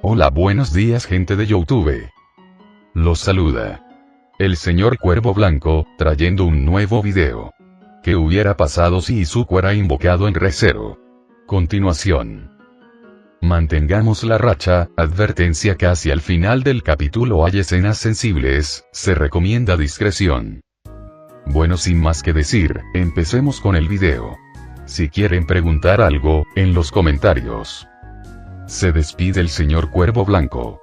Hola, buenos días gente de YouTube. Los saluda el señor Cuervo Blanco, trayendo un nuevo video. ¿Qué hubiera pasado si Izuku era invocado en Re:Zero? Continuación. Mantengamos la racha, advertencia que hacia el final del capítulo hay escenas sensibles, se recomienda discreción. Bueno, sin más que decir, empecemos con el video. Si quieren preguntar algo, en los comentarios. Se despide el señor Cuervo Blanco.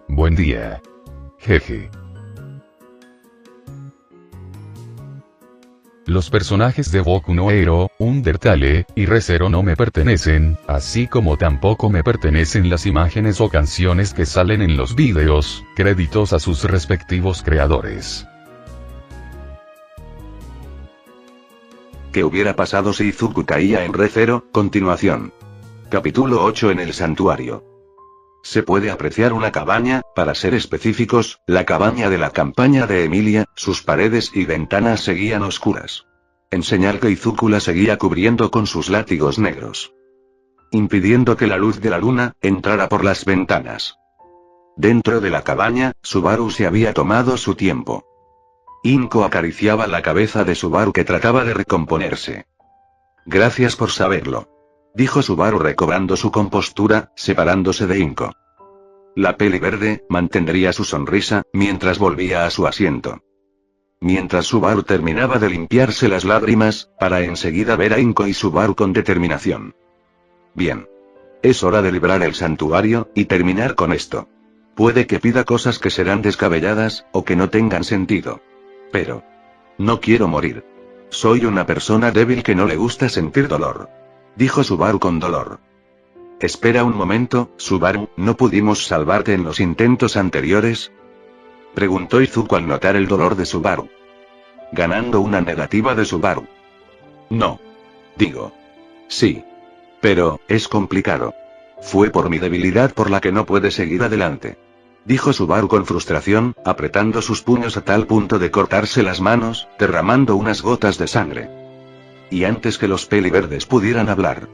Buen día. Jeje. Los personajes de Boku no Hero, Undertale, y Re:Zero no me pertenecen, así como tampoco me pertenecen las imágenes o canciones que salen en los vídeos, créditos a sus respectivos creadores. ¿Qué hubiera pasado si Izuku caía en Re:Zero? Continuación. Capítulo 8 en el santuario. Se puede apreciar una cabaña, para ser específicos, la cabaña de la campaña de Emilia, sus paredes y ventanas seguían oscuras. En señal que Izuku la seguía cubriendo con sus látigos negros, impidiendo que la luz de la luna entrara por las ventanas. Dentro de la cabaña, Subaru se había tomado su tiempo. Inko acariciaba la cabeza de Subaru que trataba de recomponerse. Gracias por saberlo, dijo Subaru recobrando su compostura, separándose de Inko. La peli verde mantendría su sonrisa, mientras volvía a su asiento. Mientras Subaru terminaba de limpiarse las lágrimas, para enseguida ver a Inko y Subaru con determinación. Bien. Es hora de librar el santuario, y terminar con esto. Puede que pida cosas que serán descabelladas, o que no tengan sentido. Pero no quiero morir. Soy una persona débil que no le gusta sentir dolor, dijo Subaru con dolor. Espera un momento, Subaru, ¿no pudimos salvarte en los intentos anteriores?, preguntó Izuku al notar el dolor de Subaru. Ganando una negativa de Subaru. No. Digo. Sí. Pero, es complicado. Fue por mi debilidad por la que no puede seguir adelante, dijo Subaru con frustración, apretando sus puños a tal punto de cortarse las manos, derramando unas gotas de sangre. Y antes que los peliverdes pudieran hablar,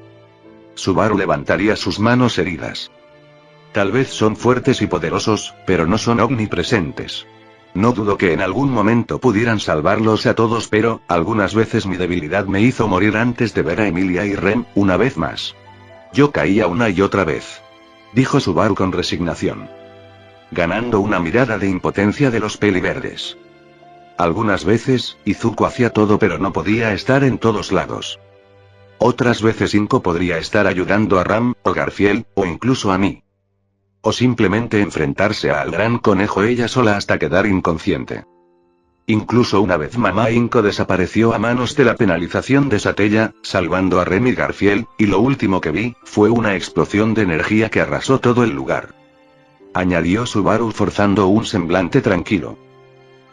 Subaru levantaría sus manos heridas. Tal vez son fuertes y poderosos, pero no son omnipresentes. No dudo que en algún momento pudieran salvarlos a todos, pero, algunas veces mi debilidad me hizo morir antes de ver a Emilia y Ren, una vez más. Yo caía una y otra vez, dijo Subaru con resignación, ganando una mirada de impotencia de los peliverdes. Algunas veces, Izuku hacía todo pero no podía estar en todos lados. Otras veces Inko podría estar ayudando a Ram, o Garfield, o incluso a mí. O simplemente enfrentarse al gran conejo ella sola hasta quedar inconsciente. Incluso una vez mamá Inko desapareció a manos de la penalización de Satella, salvando a Ren y Garfield, y lo último que vi, fue una explosión de energía que arrasó todo el lugar, añadió Subaru forzando un semblante tranquilo.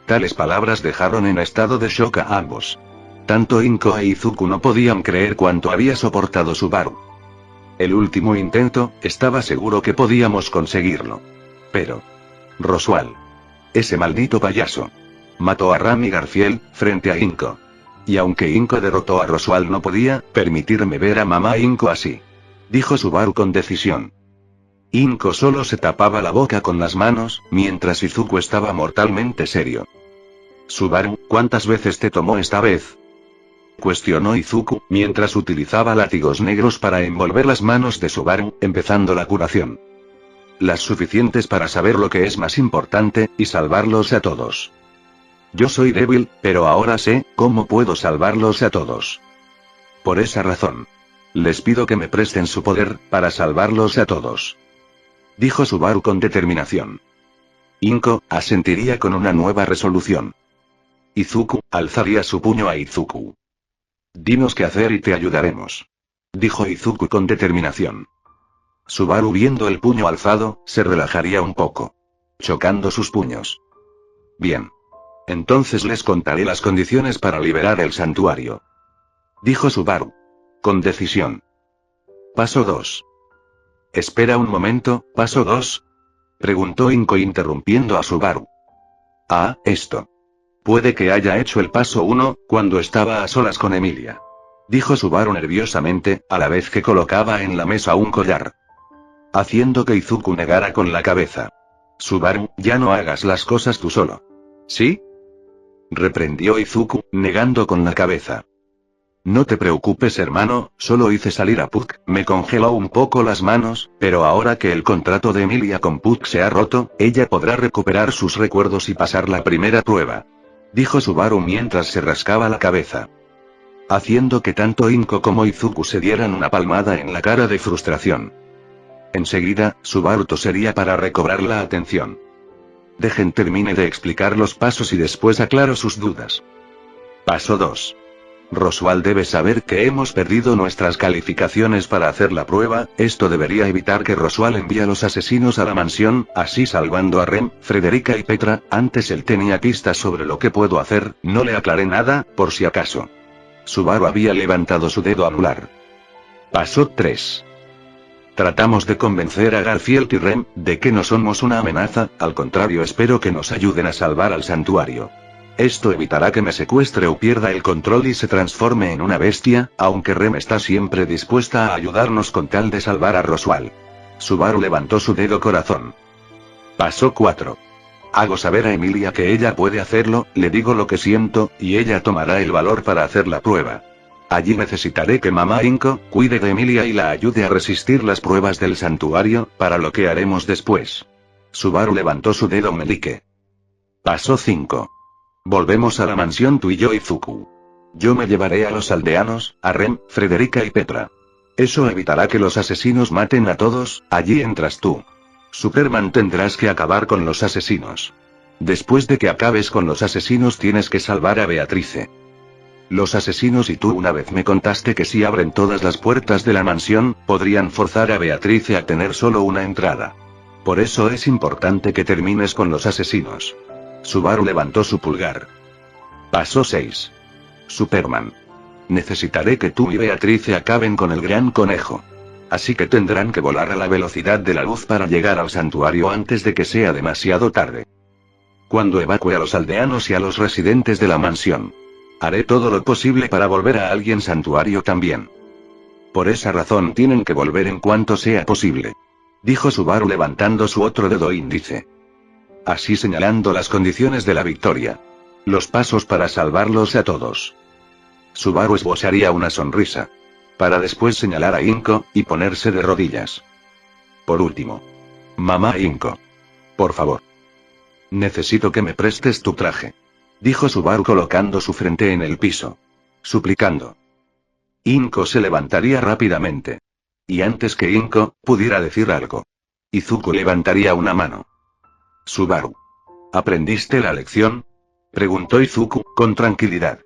Tales palabras dejaron en estado de shock a ambos. Tanto Inko e Izuku no podían creer cuánto había soportado Subaru. El último intento, estaba seguro que podíamos conseguirlo. Pero Roswell, ese maldito payaso, mató a Ram y Garfield, frente a Inko. Y aunque Inko derrotó a Roswell no podía permitirme ver a mamá Inko así, dijo Subaru con decisión. Inko solo se tapaba la boca con las manos, mientras Izuku estaba mortalmente serio. Subaru, ¿cuántas veces te tomó esta vez?, cuestionó Izuku, mientras utilizaba látigos negros para envolver las manos de Subaru, empezando la curación. Las suficientes para saber lo que es más importante, y salvarlos a todos. Yo soy débil, pero ahora sé cómo puedo salvarlos a todos. Por esa razón, les pido que me presten su poder, para salvarlos a todos, dijo Subaru con determinación. Inko asentiría con una nueva resolución. Izuku alzaría su puño a Izuku. Dinos qué hacer y te ayudaremos, dijo Izuku con determinación. Subaru, viendo el puño alzado, se relajaría un poco, chocando sus puños. Bien. Entonces les contaré las condiciones para liberar el santuario, dijo Subaru con decisión. Paso 2. Espera un momento, ¿paso 2? Preguntó Inko interrumpiendo a Subaru. Ah, esto. Puede que haya hecho el paso 1, cuando estaba a solas con Emilia, dijo Subaru nerviosamente, a la vez que colocaba en la mesa un collar. haciendo que Izuku negara con la cabeza. Subaru, ya no hagas las cosas tú solo. ¿Sí? Reprendió Izuku, negando con la cabeza. No te preocupes hermano, solo hice salir a Puck, me congeló un poco las manos, pero ahora que el contrato de Emilia con Puck se ha roto, ella podrá recuperar sus recuerdos y pasar la primera prueba. Dijo Subaru mientras se rascaba la cabeza. Haciendo que tanto Inko como Izuku se dieran una palmada en la cara de frustración. Enseguida, Subaru tosería para recobrar la atención. Dejen termine de explicar los pasos y después aclaro sus dudas. Paso 2. Roswell debe saber que hemos perdido nuestras calificaciones para hacer la prueba, esto debería evitar que Roswell envíe a los asesinos a la mansión, así salvando a Rem, Frederica y Petra. Antes él tenía pistas sobre lo que puedo hacer, no le aclaré nada, por si acaso. Subaru había levantado su dedo anular. Paso 3. Tratamos de convencer a Garfield y Rem, de que no somos una amenaza, al contrario espero que nos ayuden a salvar al santuario. Esto evitará que me secuestre o pierda el control y se transforme en una bestia, aunque Rem está siempre dispuesta a ayudarnos con tal de salvar a Roswell. Subaru levantó su dedo corazón. Paso 4. Hago saber a Emilia que ella puede hacerlo, le digo lo que siento, y ella tomará el valor para hacer la prueba. Allí necesitaré que mamá Inko cuide de Emilia y la ayude a resistir las pruebas del santuario, para lo que haremos después. Subaru levantó su dedo meñique. Paso 5. Volvemos a la mansión tú y yo Izuku. Yo me llevaré a los aldeanos, a Rem, Frederica y Petra. Eso evitará que los asesinos maten a todos, allí entras tú. Superman tendrás que acabar con los asesinos. Después de que acabes con los asesinos tienes que salvar a Beatrice. Los asesinos y tú una vez me contaste que si abren todas las puertas de la mansión, podrían forzar a Beatrice a tener solo una entrada. Por eso es importante que termines con los asesinos. Subaru levantó su pulgar. Paso 6. Superman. Necesitaré que tú y Beatrice acaben con el gran conejo. Así que tendrán que volar a la velocidad de la luz para llegar al santuario antes de que sea demasiado tarde. Cuando evacúe a los aldeanos y a los residentes de la mansión. Haré todo lo posible para volver a alguien santuario también. Por esa razón tienen que volver en cuanto sea posible. Dijo Subaru levantando su otro dedo índice. Así señalando las condiciones de la victoria. Los pasos para salvarlos a todos. Subaru esbozaría una sonrisa. Para después señalar a Inko, y ponerse de rodillas. Por último. Mamá Inko. Por favor. Necesito que me prestes tu traje. Dijo Subaru colocando su frente en el piso. Suplicando. Inko se levantaría rápidamente. Y antes que Inko pudiera decir algo. Izuku levantaría una mano. Subaru. ¿Aprendiste la lección? Preguntó Izuku, con tranquilidad.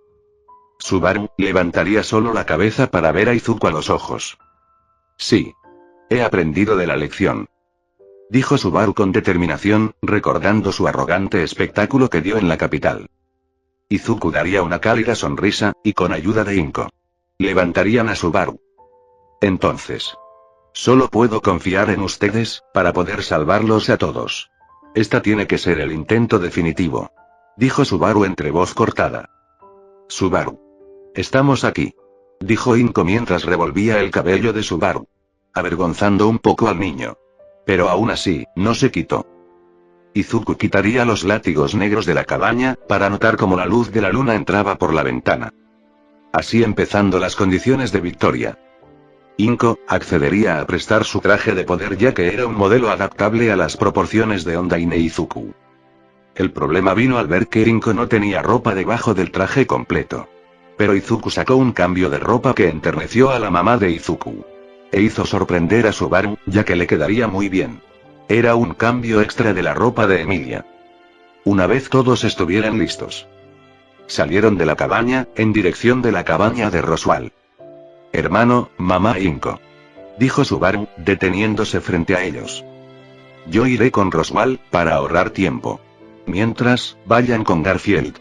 Subaru levantaría solo la cabeza para ver a Izuku a los ojos. Sí. He aprendido de la lección. Dijo Subaru con determinación, recordando su arrogante espectáculo que dio en la capital. Izuku daría una cálida sonrisa, y con ayuda de Inko. Levantarían a Subaru. Entonces. Solo puedo confiar en ustedes, para poder salvarlos a todos. Esta tiene que ser el intento definitivo. Dijo Subaru entre voz cortada. Subaru. Estamos aquí. Dijo Inko mientras revolvía el cabello de Subaru. Avergonzando un poco al niño. Pero aún así, no se quitó. Izuku quitaría los látigos negros de la cabaña, para notar cómo la luz de la luna entraba por la ventana. Así empezando las condiciones de victoria. Inko accedería a prestar su traje de poder ya que era un modelo adaptable a las proporciones de Ondaine Izuku. El problema vino al ver que Inko no tenía ropa debajo del traje completo. Pero Izuku sacó un cambio de ropa que enterneció a la mamá de Izuku. E hizo sorprender a Subaru, ya que le quedaría muy bien. Era un cambio extra de la ropa de Emilia. Una vez todos estuvieran listos. Salieron de la cabaña, en dirección de la cabaña de Roswell. Hermano, mamá Inko. Dijo Subaru, deteniéndose frente a ellos. Yo iré con Roswell, para ahorrar tiempo. Mientras, vayan con Garfield.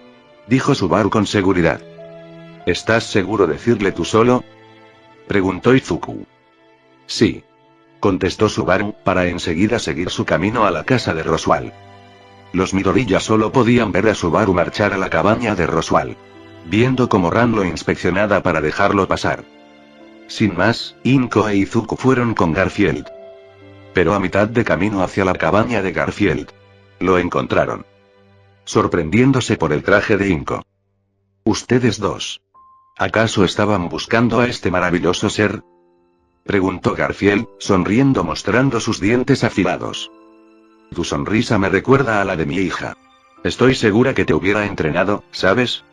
Dijo Subaru con seguridad. ¿Estás seguro de decirle tú solo? Preguntó Izuku. Sí. Contestó Subaru, para enseguida seguir su camino a la casa de Roswell. Los Midori ya solo podían ver a Subaru marchar a la cabaña de Roswell. Viendo cómo Ran lo inspeccionaba para dejarlo pasar. Sin más, Inko e Izuku fueron con Garfield. pero a mitad de camino hacia la cabaña de Garfield. Lo encontraron. Sorprendiéndose por el traje de Inco. ¿Ustedes dos? ¿Acaso estaban buscando a este maravilloso ser? Preguntó Garfield, sonriendo mostrando sus dientes afilados. Tu sonrisa me recuerda a la de mi hija. Estoy segura que te hubiera entrenado, ¿sabes?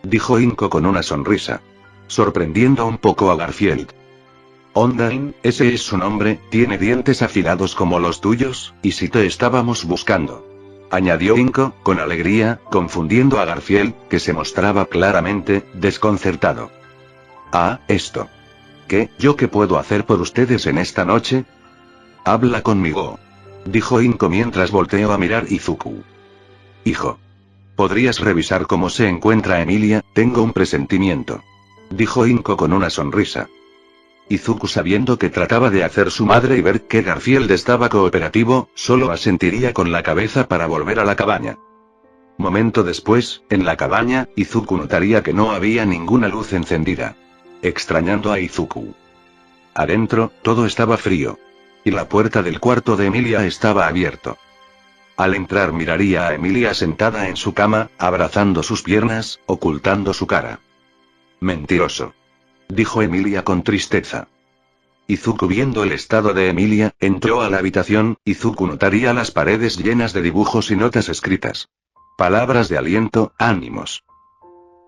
Dijo Inco con una sonrisa. Sorprendiendo un poco a Garfield. Ondain, ese es su nombre, tiene dientes afilados como los tuyos, y si te estábamos buscando. Añadió Inco, con alegría, confundiendo a Garfield, que se mostraba claramente desconcertado. Ah, esto. ¿Qué? ¿Yo qué puedo hacer por ustedes en esta noche? Habla conmigo. Dijo Inco mientras volteó a mirar Izuku. Hijo. ¿Podrías revisar cómo se encuentra Emilia? Tengo un presentimiento. Dijo Inco con una sonrisa. Izuku, sabiendo que trataba de hacer su madre y ver que Garfield estaba cooperativo, solo asentiría con la cabeza para volver a la cabaña. Momento después, en la cabaña, Izuku notaría que no había ninguna luz encendida. Extrañando a Izuku. Adentro, todo estaba frío. Y la puerta del cuarto de Emilia estaba abierto. Al entrar miraría a Emilia sentada en su cama, abrazando sus piernas, ocultando su cara. Mentiroso. Dijo Emilia con tristeza. Izuku, viendo el estado de Emilia, entró a la habitación. Izuku notaría las paredes llenas de dibujos y notas escritas. Palabras de aliento, ánimos.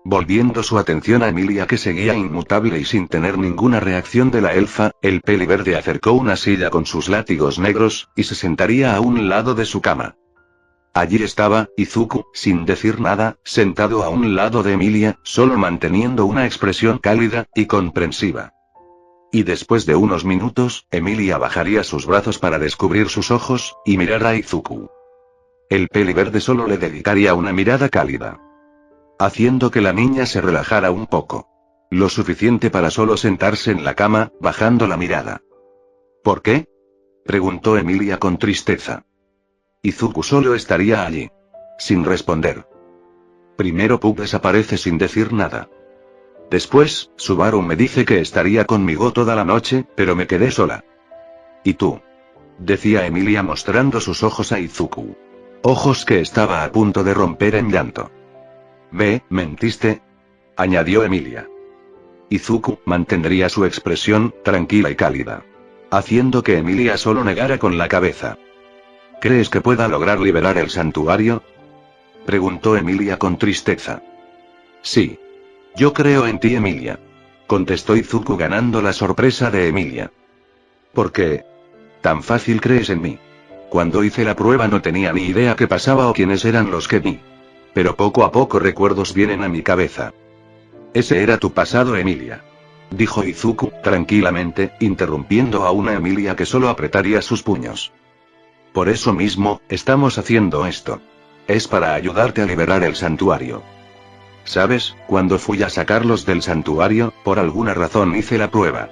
Volviendo su atención a Emilia, que seguía inmutable y sin tener ninguna reacción de la elfa, el peliverde acercó una silla con sus látigos negros, y se sentaría a un lado de su cama. Allí estaba, Izuku, sin decir nada, sentado a un lado de Emilia, solo manteniendo una expresión cálida y comprensiva. Y después de unos minutos, Emilia bajaría sus brazos para descubrir sus ojos, y mirar a Izuku. El peliverde solo le dedicaría una mirada cálida, haciendo que la niña se relajara un poco. Lo suficiente para solo sentarse en la cama, bajando la mirada. ¿Por qué? Preguntó Emilia con tristeza. Izuku solo estaría allí. Sin responder. Primero Puck desaparece sin decir nada. Después, Subaru me dice que estaría conmigo toda la noche, pero me quedé sola. ¿Y tú? Decía Emilia mostrando sus ojos a Izuku. Ojos que estaba a punto de romper en llanto. Ve, mentiste. Añadió Emilia. Izuku mantendría su expresión, tranquila y cálida. Haciendo que Emilia solo negara con la cabeza. ¿Crees que pueda lograr liberar el santuario? Preguntó Emilia con tristeza. Sí. Yo creo en ti, Emilia. Contestó Izuku, ganando la sorpresa de Emilia. ¿Por qué? ¿Tan fácil crees en mí? Cuando hice la prueba no tenía ni idea qué pasaba o quiénes eran los que vi. Pero poco a poco recuerdos vienen a mi cabeza. Ese era tu pasado, Emilia. Dijo Izuku, tranquilamente, interrumpiendo a una Emilia que solo apretaría sus puños. Por eso mismo, estamos haciendo esto. Es para ayudarte a liberar el santuario. ¿Sabes? Cuando fui a sacarlos del santuario, por alguna razón hice la prueba.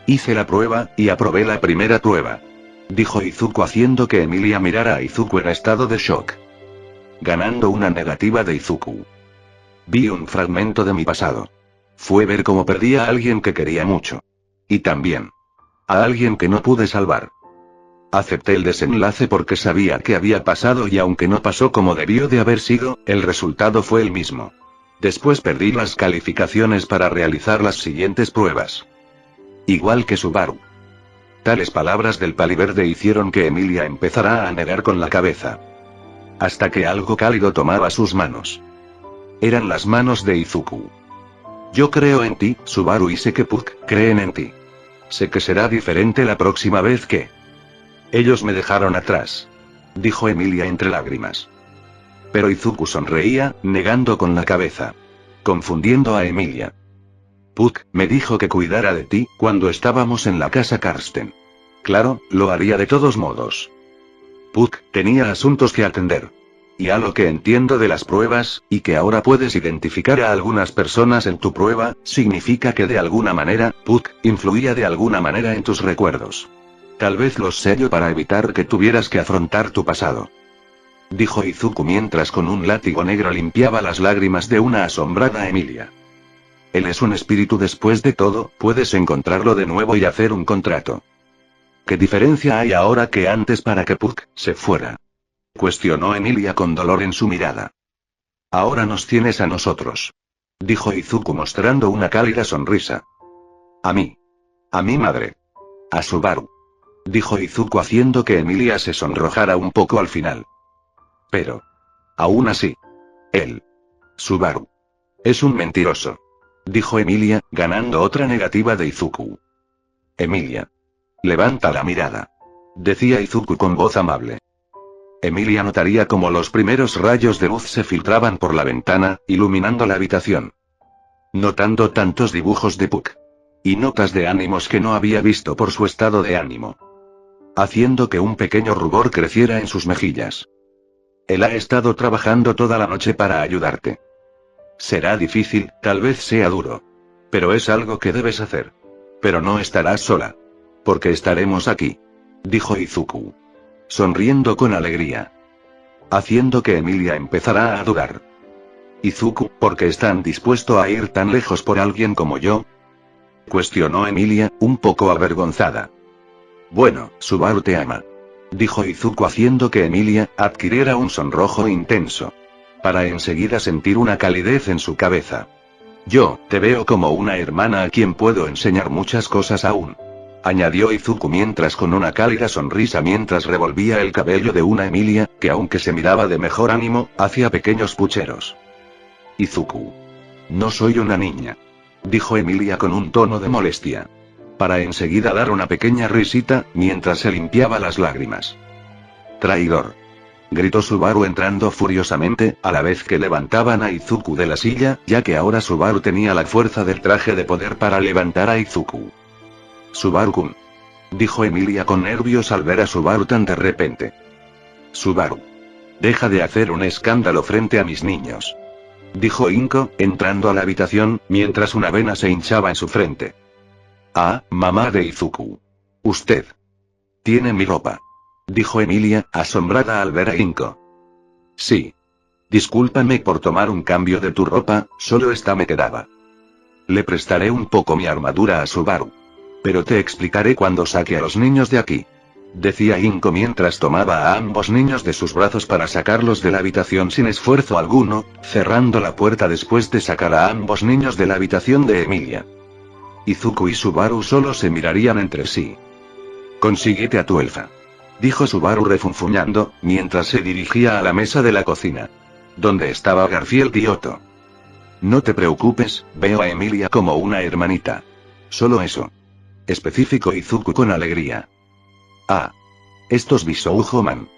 Hice la prueba, y aprobé la primera prueba. Dijo Izuku, haciendo que Emilia mirara a Izuku en estado de shock. Ganando una negativa de Izuku. Vi un fragmento de mi pasado. Fue ver cómo perdí a alguien que quería mucho. Y también a alguien que no pude salvar. Acepté el desenlace porque sabía que había pasado y aunque no pasó como debió de haber sido, el resultado fue el mismo. Después perdí las calificaciones para realizar las siguientes pruebas. Igual que Subaru. Tales palabras del paliverde hicieron que Emilia empezara a negar con la cabeza. Hasta que algo cálido tomaba sus manos. Eran las manos de Izuku. Yo creo en ti, Subaru, y sé que Puck creen en ti. Sé que será diferente la próxima vez que ellos me dejaron atrás. Dijo Emilia entre lágrimas. Pero Izuku sonreía, negando con la cabeza. Confundiendo a Emilia. Puck me dijo que cuidara de ti cuando estábamos en la casa Karsten. Claro, lo haría de todos modos. Puck tenía asuntos que atender. Y a lo que entiendo de las pruebas, y que ahora puedes identificar a algunas personas en tu prueba, significa que de alguna manera, Puck influía de alguna manera en tus recuerdos. Tal vez los selló para evitar que tuvieras que afrontar tu pasado. Dijo Izuku mientras con un látigo negro limpiaba las lágrimas de una asombrada Emilia. Él es un espíritu, después de todo, puedes encontrarlo de nuevo y hacer un contrato. ¿Qué diferencia hay ahora que antes para que Puck se fuera? Cuestionó Emilia con dolor en su mirada. Ahora nos tienes a nosotros. Dijo Izuku mostrando una cálida sonrisa. A mí. A mi madre. A Subaru. Dijo Izuku haciendo que Emilia se sonrojara un poco al final. Pero. Aún así. Él. Subaru. Es un mentiroso. Dijo Emilia, ganando otra negativa de Izuku. Emilia. Levanta la mirada. Decía Izuku con voz amable. Emilia notaría como los primeros rayos de luz se filtraban por la ventana, iluminando la habitación. Notando tantos dibujos de Puck. Y notas de ánimos que no había visto por su estado de ánimo. Haciendo que un pequeño rubor creciera en sus mejillas. Él ha estado trabajando toda la noche para ayudarte. Será difícil, tal vez sea duro. Pero es algo que debes hacer. Pero no estarás sola. Porque estaremos aquí. Dijo Izuku. Sonriendo con alegría. Haciendo que Emilia empezara a dudar. Izuku, ¿por qué están dispuesto a ir tan lejos por alguien como yo? Cuestionó Emilia, un poco avergonzada. Bueno, Subaru te ama. Dijo Izuku haciendo que Emilia adquiriera un sonrojo intenso. Para enseguida sentir una calidez en su cabeza. Yo, te veo como una hermana a quien puedo enseñar muchas cosas aún. Añadió Izuku mientras con una cálida sonrisa mientras revolvía el cabello de una Emilia, que aunque se miraba de mejor ánimo, hacía pequeños pucheros. Izuku. No soy una niña. Dijo Emilia con un tono de molestia. Para enseguida dar una pequeña risita, mientras se limpiaba las lágrimas. Traidor. Gritó Subaru entrando furiosamente, a la vez que levantaban a Izuku de la silla, ya que ahora Subaru tenía la fuerza del traje de poder para levantar a Izuku. Subaru-kun. Dijo Emilia con nervios al ver a Subaru tan de repente. Subaru. Deja de hacer un escándalo frente a mis niños. Dijo Inko, entrando a la habitación, mientras una vena se hinchaba en su frente. Ah, mamá de Izuku. Usted. Tiene mi ropa. Dijo Emilia, asombrada al ver a Inko. Sí. Discúlpame por tomar un cambio de tu ropa, solo esta me quedaba. Le prestaré un poco mi armadura a Subaru. Pero te explicaré cuando saque a los niños de aquí. Decía Inko mientras tomaba a ambos niños de sus brazos para sacarlos de la habitación sin esfuerzo alguno, cerrando la puerta después de sacar a ambos niños de la habitación de Emilia. Izuku y Subaru solo se mirarían entre sí. Consíguete a tu elfa. Dijo Subaru refunfuñando, mientras se dirigía a la mesa de la cocina. Donde estaba Garfield y Otto. No te preocupes, veo a Emilia como una hermanita. Solo eso. Especificó Izuku con alegría. Ah. Estos Bisoujo-man.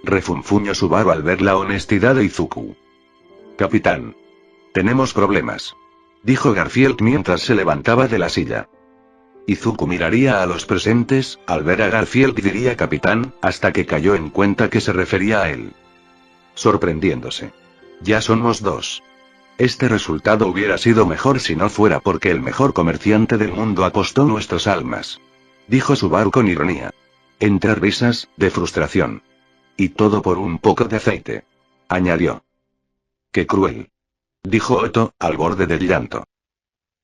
Refunfuñó Subaru al ver la honestidad de Izuku. Capitán. Tenemos problemas. Dijo Garfield mientras se levantaba de la silla. Izuku miraría a los presentes, al ver a Garfield y diría capitán, hasta que cayó en cuenta que se refería a él. Sorprendiéndose. Ya somos dos. Este resultado hubiera sido mejor si no fuera porque el mejor comerciante del mundo apostó nuestras almas. Dijo Subaru con ironía. Entre risas, de frustración. Y todo por un poco de aceite. Añadió. Qué cruel. Dijo Otto, al borde del llanto.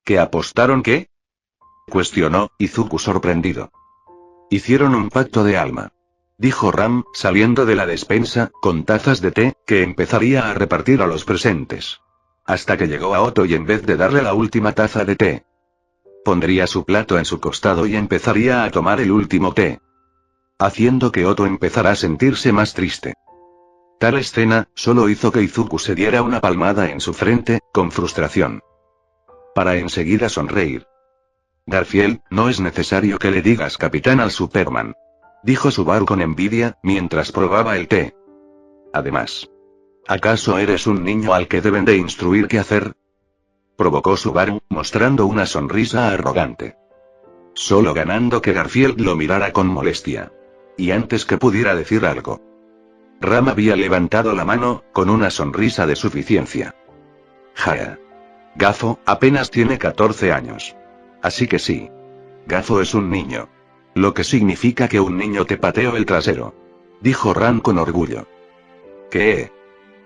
¿Que apostaron qué? Cuestionó, Izuku sorprendido. Hicieron un pacto de alma. Dijo Ram, saliendo de la despensa, con tazas de té, que empezaría a repartir a los presentes. Hasta que llegó a Otto y en vez de darle la última taza de té, pondría su plato en su costado y empezaría a tomar el último té. Haciendo que Otto empezara a sentirse más triste. Tal escena, solo hizo que Izuku se diera una palmada en su frente, con frustración. Para enseguida sonreír. Garfield, no es necesario que le digas capitán al Superman. Dijo Subaru con envidia, mientras probaba el té. Además. ¿Acaso eres un niño al que deben de instruir qué hacer? Provocó Subaru, mostrando una sonrisa arrogante. Solo ganando que Garfield lo mirara con molestia. Y antes que pudiera decir algo. Ram había levantado la mano, con una sonrisa de suficiencia. Jaya. Gafo, apenas tiene 14 años. Así que sí. Gafo es un niño. Lo que significa que un niño te pateó el trasero. Dijo Ram con orgullo. ¿Qué?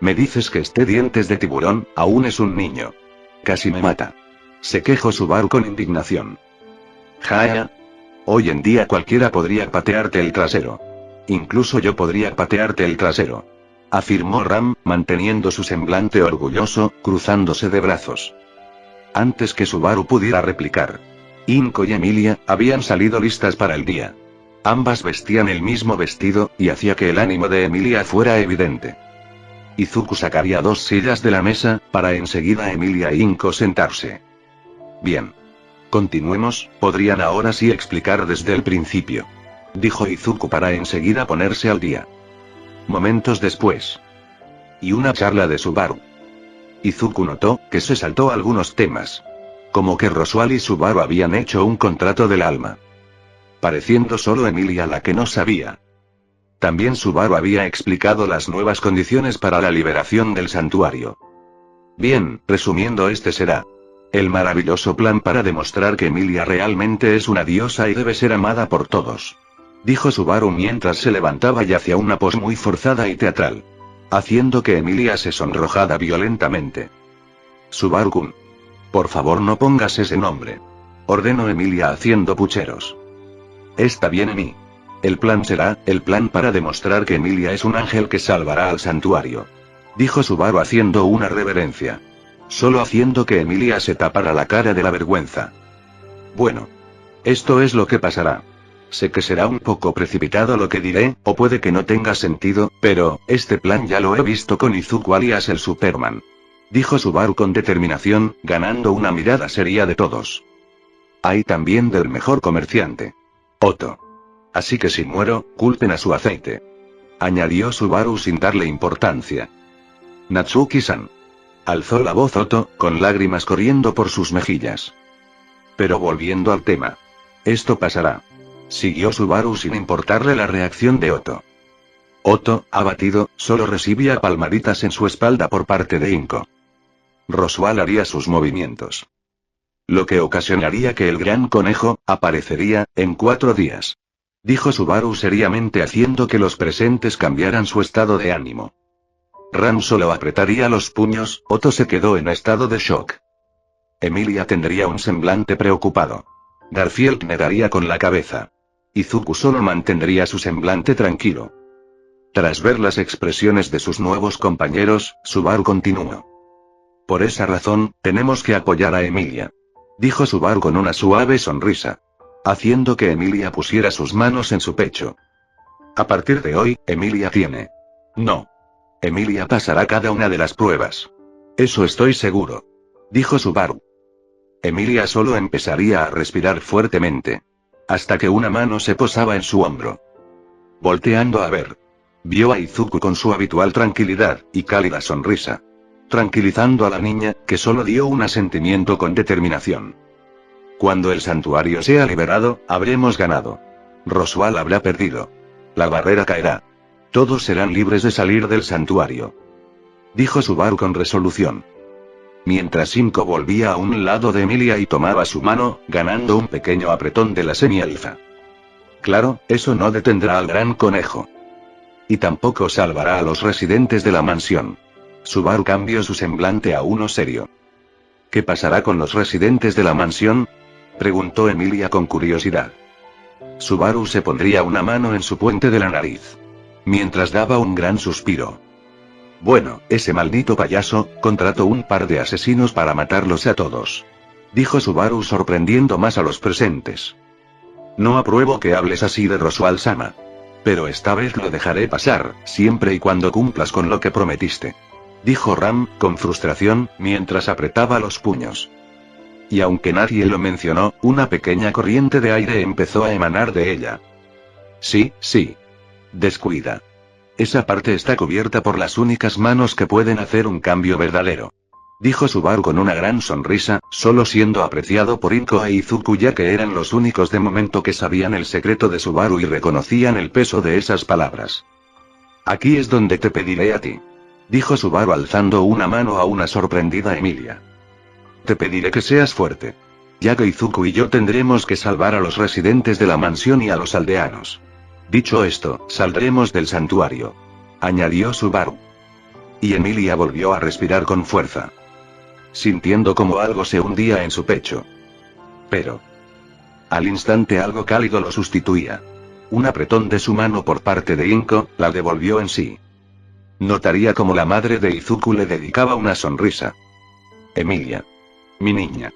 ¿Me dices que este dientes de tiburón, aún es un niño? Casi me mata. Se quejó Subaru con indignación. Jaya. Hoy en día cualquiera podría patearte el trasero. Incluso yo podría patearte el trasero. Afirmó Ram, manteniendo su semblante orgulloso, cruzándose de brazos. Antes que Subaru pudiera replicar. Inko y Emilia habían salido listas para el día. Ambas vestían el mismo vestido, y hacía que el ánimo de Emilia fuera evidente. Izuku sacaría 2 sillas de la mesa, para enseguida Emilia e Inko sentarse. Bien. Continuemos, podrían ahora sí explicar desde el principio. Dijo Izuku para enseguida ponerse al día. Momentos después. Y una charla de Subaru. Izuku notó que se saltó algunos temas. Como que Roswell y Subaru habían hecho un contrato del alma. Pareciendo solo Emilia la que no sabía. También Subaru había explicado las nuevas condiciones para la liberación del santuario. Bien, resumiendo, este será el maravilloso plan para demostrar que Emilia realmente es una diosa y debe ser amada por todos. Dijo Subaru mientras se levantaba y hacía una pose muy forzada y teatral. Haciendo que Emilia se sonrojara violentamente. Subaru-kun. Por favor no pongas ese nombre. Ordenó Emilia haciendo pucheros. Está bien, Emi. El plan será, el plan para demostrar que Emilia es un ángel que salvará al santuario. Dijo Subaru haciendo una reverencia. Solo haciendo que Emilia se tapara la cara de la vergüenza. Bueno. Esto es lo que pasará. Sé que será un poco precipitado lo que diré, o puede que no tenga sentido, pero, este plan ya lo he visto con Izuku alias el Superman. Dijo Subaru con determinación, ganando una mirada seria de todos. Hay también del mejor comerciante. Otto. Así que si muero, culpen a su aceite. Añadió Subaru sin darle importancia. Natsuki-san. Alzó la voz Otto, con lágrimas corriendo por sus mejillas. Pero volviendo al tema. Esto pasará. Siguió Subaru sin importarle la reacción de Otto. Otto, abatido, solo recibía palmaditas en su espalda por parte de Inko. Roswell haría sus movimientos. Lo que ocasionaría que el gran conejo aparecería en 4 días. Dijo Subaru seriamente haciendo que los presentes cambiaran su estado de ánimo. Ram solo apretaría los puños, Otto se quedó en estado de shock. Emilia tendría un semblante preocupado. Garfield negaría con la cabeza. Izuku solo mantendría su semblante tranquilo. Tras ver las expresiones de sus nuevos compañeros, Subaru continuó. Por esa razón, tenemos que apoyar a Emilia. Dijo Subaru con una suave sonrisa. Haciendo que Emilia pusiera sus manos en su pecho. A partir de hoy, Emilia tiene. No. Emilia pasará cada una de las pruebas. Eso estoy seguro. Dijo Subaru. Emilia solo empezaría a respirar fuertemente. Hasta que una mano se posaba en su hombro. Volteando a ver. Vio a Izuku con su habitual tranquilidad y cálida sonrisa. Tranquilizando a la niña, que solo dio un asentimiento con determinación. Cuando el santuario sea liberado, habremos ganado. Roswell habrá perdido. La barrera caerá. Todos serán libres de salir del santuario. Dijo Subaru con resolución. Mientras Inko volvía a un lado de Emilia y tomaba su mano, ganando un pequeño apretón de la semi-alfa. Claro, eso no detendrá al gran conejo. Y tampoco salvará a los residentes de la mansión. Subaru cambió su semblante a uno serio. ¿Qué pasará con los residentes de la mansión? Preguntó Emilia con curiosidad. Subaru se pondría una mano en su puente de la nariz. Mientras daba un gran suspiro. Bueno, ese maldito payaso, contrató un par de asesinos para matarlos a todos. Dijo Subaru sorprendiendo más a los presentes. No apruebo que hables así de Roswell-sama. Pero esta vez lo dejaré pasar, siempre y cuando cumplas con lo que prometiste. Dijo Ram, con frustración, mientras apretaba los puños. Y aunque nadie lo mencionó, una pequeña corriente de aire empezó a emanar de ella. Sí, sí. Descuida. Esa parte está cubierta por las únicas manos que pueden hacer un cambio verdadero. Dijo Subaru con una gran sonrisa, solo siendo apreciado por Inko e Izuku ya que eran los únicos de momento que sabían el secreto de Subaru y reconocían el peso de esas palabras. Aquí es donde te pediré a ti. Dijo Subaru alzando una mano a una sorprendida Emilia. Te pediré que seas fuerte. Ya que Izuku y yo tendremos que salvar a los residentes de la mansión y a los aldeanos. Dicho esto, saldremos del santuario. Añadió Subaru. Y Emilia volvió a respirar con fuerza. Sintiendo como algo se hundía en su pecho. Pero. Al instante algo cálido lo sustituía. Un apretón de su mano por parte de Inko, la devolvió en sí. Notaría como la madre de Izuku le dedicaba una sonrisa. Emilia. Mi niña.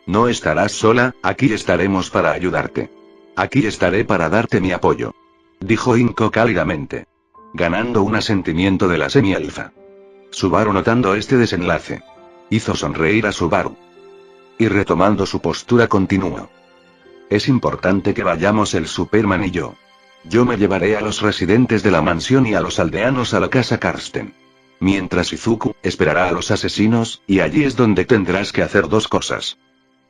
No estarás sola, aquí estaremos para ayudarte. Aquí estaré para darte mi apoyo. Dijo Inko cálidamente. Ganando un asentimiento de la semi-elfa. Subaru, notando este desenlace, hizo sonreír a Subaru. Y retomando su postura continuó. Es importante que vayamos el Superman y yo. Yo me llevaré a los residentes de la mansión y a los aldeanos a la casa Karsten. Mientras Izuku esperará a los asesinos, y allí es donde tendrás que hacer dos cosas.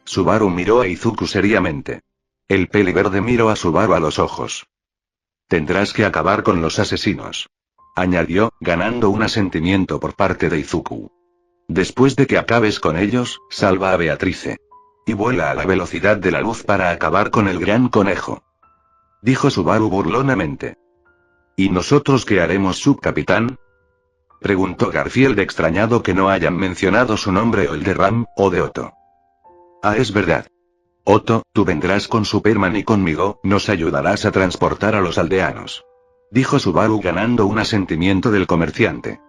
Subaru miró a Izuku seriamente. El peli verde miró a Subaru a los ojos. Tendrás que acabar con los asesinos. Añadió, ganando un asentimiento por parte de Izuku. Después de que acabes con ellos, salva a Beatrice. Y vuela a la velocidad de la luz para acabar con el gran conejo. Dijo Subaru burlonamente. ¿Y nosotros qué haremos, subcapitán? Preguntó Garfield, extrañado que no hayan mencionado su nombre o el de Ram, o de Otto. Ah, es verdad. Otto, tú vendrás con Superman y conmigo, nos ayudarás a transportar a los aldeanos. Dijo Subaru, ganando un asentimiento del comerciante.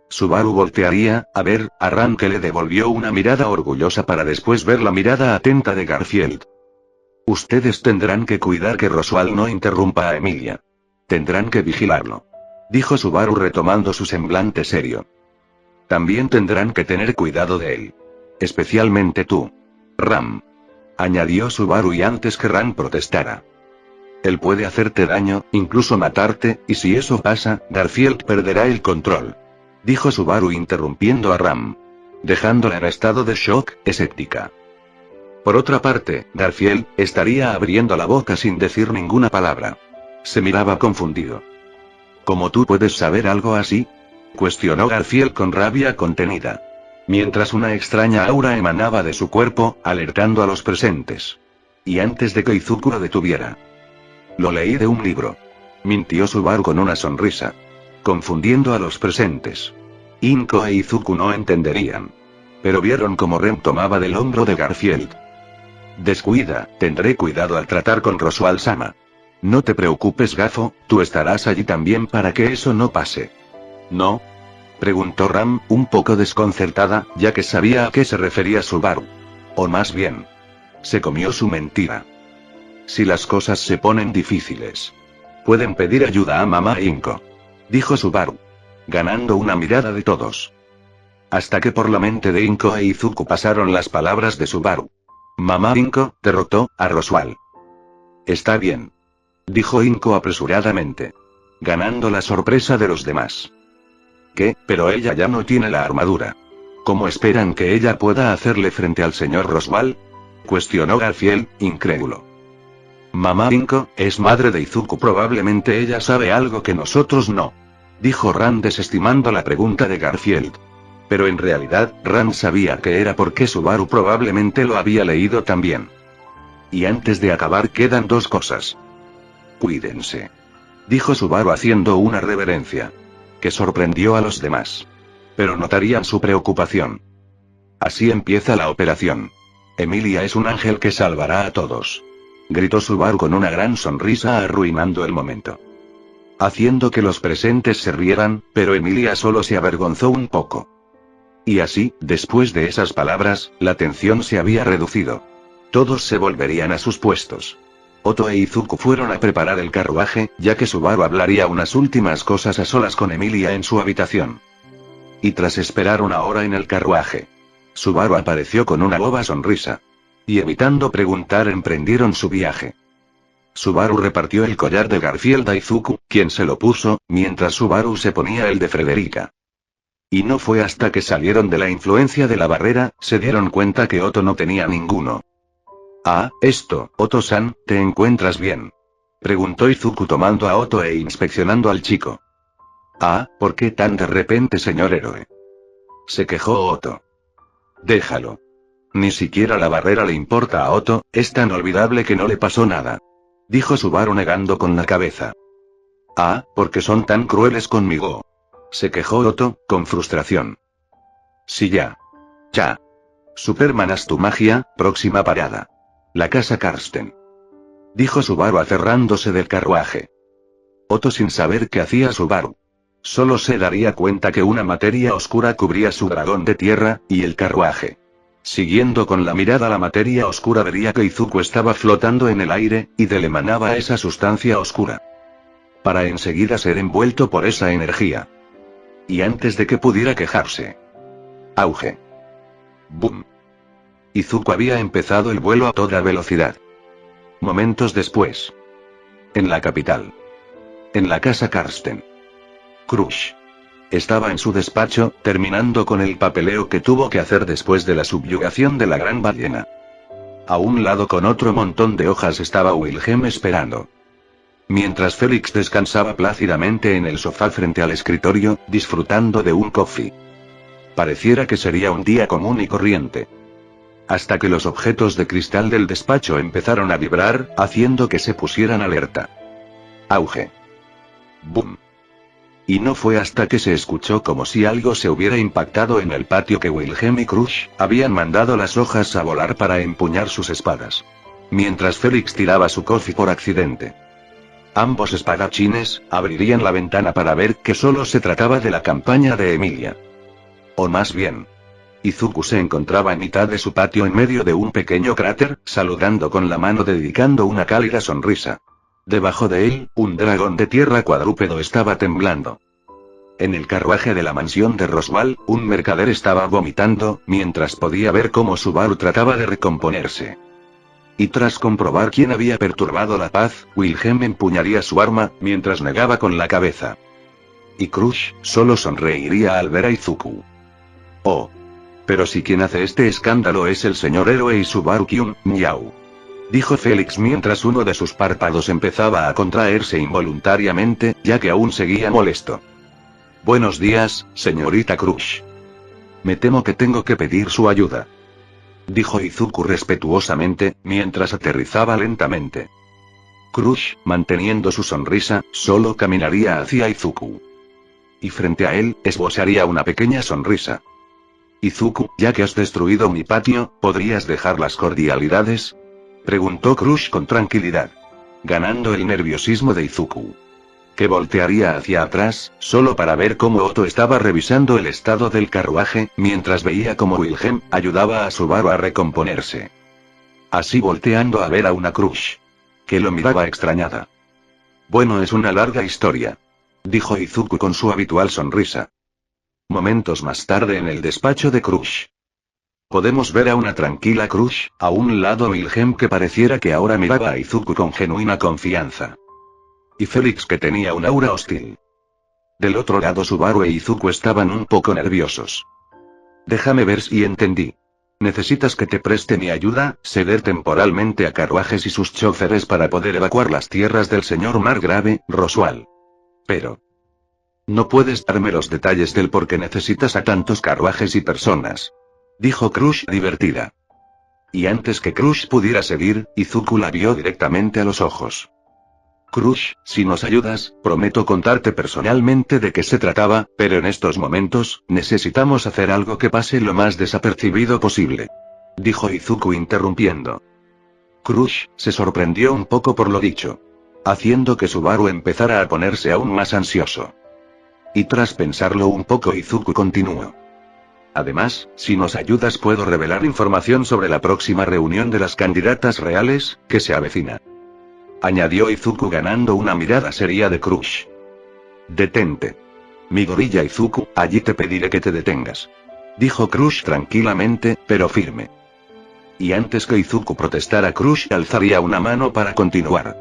Subaru voltearía, a ver, a Ram, que le devolvió una mirada orgullosa para después ver la mirada atenta de Garfield. Ustedes tendrán que cuidar que Roswell no interrumpa a Emilia. Tendrán que vigilarlo. Dijo Subaru retomando su semblante serio. También tendrán que tener cuidado de él. Especialmente tú, Ram. Añadió Subaru, y antes que Ram protestara. Él puede hacerte daño, incluso matarte, y si eso pasa, Garfield perderá el control. Dijo Subaru interrumpiendo a Ram. Dejándola en estado de shock, escéptica. Por otra parte, Garfield estaría abriendo la boca sin decir ninguna palabra. Se miraba confundido. ¿Cómo tú puedes saber algo así? Cuestionó Garfield con rabia contenida. Mientras una extraña aura emanaba de su cuerpo, alertando a los presentes. Y antes de que Izuku lo detuviera. Lo leí de un libro. Mintió Subaru con una sonrisa. Confundiendo a los presentes. Inko e Izuku no entenderían. Pero vieron cómo Rem tomaba del hombro de Garfield. Descuida, tendré cuidado al tratar con Roswell-sama. No te preocupes, gafo, tú estarás allí también para que eso no pase. ¿No? Preguntó Ram, un poco desconcertada, ya que sabía a qué se refería Subaru. O más bien, se comió su mentira. Si las cosas se ponen difíciles, pueden pedir ayuda a mamá Inko. Dijo Subaru. Ganando una mirada de todos. Hasta que por la mente de Inko e Izuku pasaron las palabras de Subaru. Mamá Inko derrotó a Roswell. Está bien. Dijo Inko apresuradamente. Ganando la sorpresa de los demás. ¿Qué? Pero ella ya no tiene la armadura. ¿Cómo esperan que ella pueda hacerle frente al señor Roswell? Cuestionó Garfield, incrédulo. Mamá Inko es madre de Izuku, probablemente ella sabe algo que nosotros no. Dijo Ran, desestimando la pregunta de Garfield. Pero en realidad, Ran sabía que era porque Subaru probablemente lo había leído también. Y antes de acabar quedan dos cosas. Cuídense. Dijo Subaru haciendo una reverencia. Que sorprendió a los demás. Pero notarían su preocupación. Así empieza la operación. Emilia es un ángel que salvará a todos. Gritó Subaru con una gran sonrisa, arruinando el momento. Haciendo que los presentes se rieran, pero Emilia solo se avergonzó un poco. Y así, después de esas palabras, la tensión se había reducido. Todos se volverían a sus puestos. Otto e Izuku fueron a preparar el carruaje, ya que Subaru hablaría unas últimas cosas a solas con Emilia en su habitación. Y tras esperar una hora en el carruaje, Subaru apareció con una boba sonrisa. Y evitando preguntar emprendieron su viaje. Subaru repartió el collar de Garfield a Izuku, quien se lo puso, mientras Subaru se ponía el de Frederica. Y no fue hasta que salieron de la influencia de la barrera, se dieron cuenta que Otto no tenía ninguno. Ah, Otto-san, ¿te encuentras bien? Preguntó Izuku tomando a Otto e inspeccionando al chico. Ah, ¿por qué tan de repente, señor héroe? Se quejó Otto. Déjalo. Ni siquiera la barrera le importa a Otto, es tan olvidable que no le pasó nada. Dijo Subaru negando con la cabeza. Ah, porque son tan crueles conmigo. Se quejó Otto, con frustración. Sí, ya. Ya. Superman, haz tu magia, próxima parada. La casa Karsten. dijo Subaru aferrándose del carruaje. Otto sin saber qué hacía Subaru. Solo se daría cuenta que una materia oscura cubría su dragón de tierra, y el carruaje. Siguiendo con la mirada la materia oscura vería que Izuku estaba flotando en el aire, y de él emanaba esa sustancia oscura. Para enseguida ser envuelto por esa energía. Y antes de que pudiera quejarse. Auge. Boom. Izuku había empezado el vuelo a toda velocidad. Momentos después. En la capital. En la casa Karsten. Crush. Estaba en su despacho, terminando con el papeleo que tuvo que hacer después de la subyugación de la gran ballena. A un lado con otro montón de hojas estaba Wilhelm esperando. Mientras Félix descansaba plácidamente en el sofá frente al escritorio, disfrutando de un coffee. Pareciera que sería un día común y corriente. Hasta que los objetos de cristal del despacho empezaron a vibrar, haciendo que se pusieran alerta. Auge. Boom. Y no fue hasta que se escuchó como si algo se hubiera impactado en el patio que Wilhelm y Crush habían mandado las hojas a volar para empuñar sus espadas. Mientras Félix tiraba su coffee por accidente. Ambos espadachines abrirían la ventana para ver que solo se trataba de la campaña de Emilia. O más bien. Izuku se encontraba en mitad de su patio en medio de un pequeño cráter, saludando con la mano dedicando una cálida sonrisa. Debajo de él, un dragón de tierra cuadrúpedo estaba temblando. En el carruaje de la mansión de Roswell, un mercader estaba vomitando, mientras podía ver cómo Subaru trataba de recomponerse. Y tras comprobar quién había perturbado la paz, Wilhelm empuñaría su arma, mientras negaba con la cabeza. Y Crush solo sonreiría al ver a Izuku. Oh. Pero si quien hace este escándalo es el señor héroe y Subaru Kyun, miau. Dijo Félix mientras uno de sus párpados empezaba a contraerse involuntariamente, ya que aún seguía molesto. Buenos días, señorita Crush. Me temo que tengo que pedir su ayuda. Dijo Izuku respetuosamente, mientras aterrizaba lentamente. Crush, manteniendo su sonrisa, solo caminaría hacia Izuku. Y frente a él, esbozaría una pequeña sonrisa. Izuku, ya que has destruido mi patio, ¿podrías dejar las cordialidades? Preguntó Crush con tranquilidad. Ganando el nerviosismo de Izuku. Que voltearía hacia atrás, solo para ver cómo Otto estaba revisando el estado del carruaje, mientras veía cómo Wilhelm ayudaba a Subaru a recomponerse. Así volteando a ver a una Crush. Que lo miraba extrañada. Bueno, es una larga historia. Dijo Izuku con su habitual sonrisa. Momentos más tarde en el despacho de Crush. Podemos ver a una tranquila Crush, a un lado Wilhelm que pareciera que ahora miraba a Izuku con genuina confianza. Y Félix que tenía un aura hostil. Del otro lado Subaru e Izuku estaban un poco nerviosos. Déjame ver si entendí. Necesitas que te preste mi ayuda, ceder temporalmente a carruajes y sus choferes para poder evacuar las tierras del señor Margrave, Roswell. Pero... no puedes darme los detalles del por qué necesitas a tantos carruajes y personas. Dijo Crush divertida. Y antes que Crush pudiera seguir, Izuku la vio directamente a los ojos. Crush, si nos ayudas, prometo contarte personalmente de qué se trataba, pero en estos momentos, necesitamos hacer algo que pase lo más desapercibido posible. Dijo Izuku interrumpiendo. Crush se sorprendió un poco por lo dicho. Haciendo que Subaru empezara a ponerse aún más ansioso. Y tras pensarlo un poco Izuku continuó. Además, si nos ayudas puedo revelar información sobre la próxima reunión de las candidatas reales, que se avecina. Añadió Izuku ganando una mirada seria de Crush. Detente. Mi gorilla Izuku, allí te pediré que te detengas. Dijo Crush tranquilamente, pero firme. Y antes que Izuku protestara Crush alzaría una mano para continuar.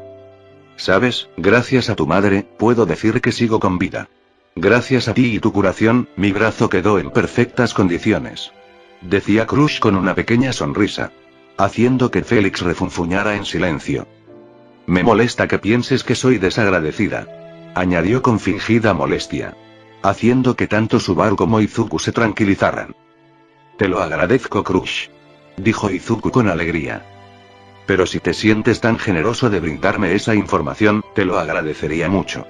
Sabes, gracias a tu madre, puedo decir que sigo con vida. Gracias a ti y tu curación, mi brazo quedó en perfectas condiciones. Decía Crush con una pequeña sonrisa. Haciendo que Félix refunfuñara en silencio. Me molesta que pienses que soy desagradecida. Añadió con fingida molestia. Haciendo que tanto Subaru como Izuku se tranquilizaran. Te lo agradezco Crush. Dijo Izuku con alegría. Pero si te sientes tan generoso de brindarme esa información, te lo agradecería mucho.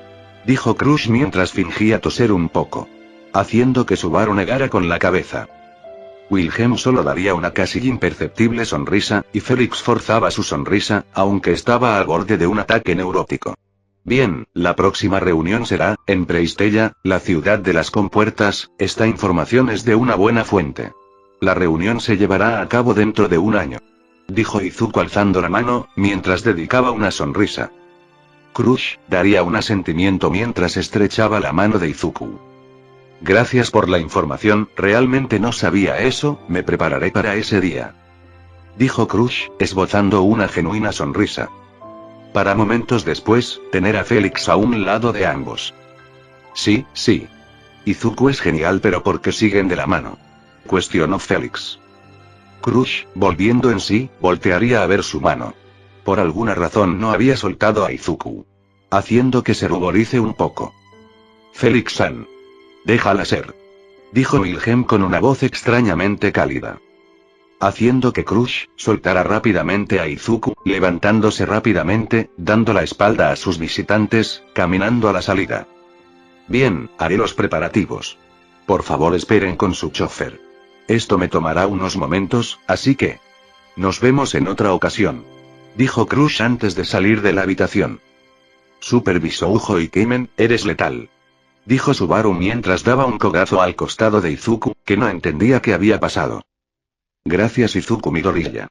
Dijo Crush mientras fingía toser un poco. Haciendo que Subaru negara con la cabeza. Wilhelm solo daría una casi imperceptible sonrisa, y Félix forzaba su sonrisa, aunque estaba al borde de un ataque neurótico. Bien, la próxima reunión será, en Preistella, la ciudad de las compuertas. Esta información es de una buena fuente. La reunión se llevará a cabo dentro de un año. Dijo Izuku alzando la mano, mientras dedicaba una sonrisa. Crush daría un asentimiento mientras estrechaba la mano de Izuku. Gracias por la información, realmente no sabía eso, me prepararé para ese día. Dijo Crush, esbozando una genuina sonrisa. Para momentos después, tener a Félix a un lado de ambos. Sí, sí. Izuku es genial, pero ¿por qué siguen de la mano? Cuestionó Félix. Crush, volviendo en sí, voltearía a ver su mano. Por alguna razón no había soltado a Izuku. Haciendo que se ruborice un poco. Félix-san. Déjala ser. Dijo Wilhelm con una voz extrañamente cálida. Haciendo que Crush soltara rápidamente a Izuku, levantándose rápidamente, dando la espalda a sus visitantes, caminando a la salida. Bien, haré los preparativos. Por favor esperen con su chofer. Esto me tomará unos momentos, así que... Nos vemos en otra ocasión. Dijo Crush antes de salir de la habitación. Supervisó Ujo y Kimen, eres letal. Dijo Subaru mientras daba un codazo al costado de Izuku, que no entendía qué había pasado. Gracias Izuku Midoriya.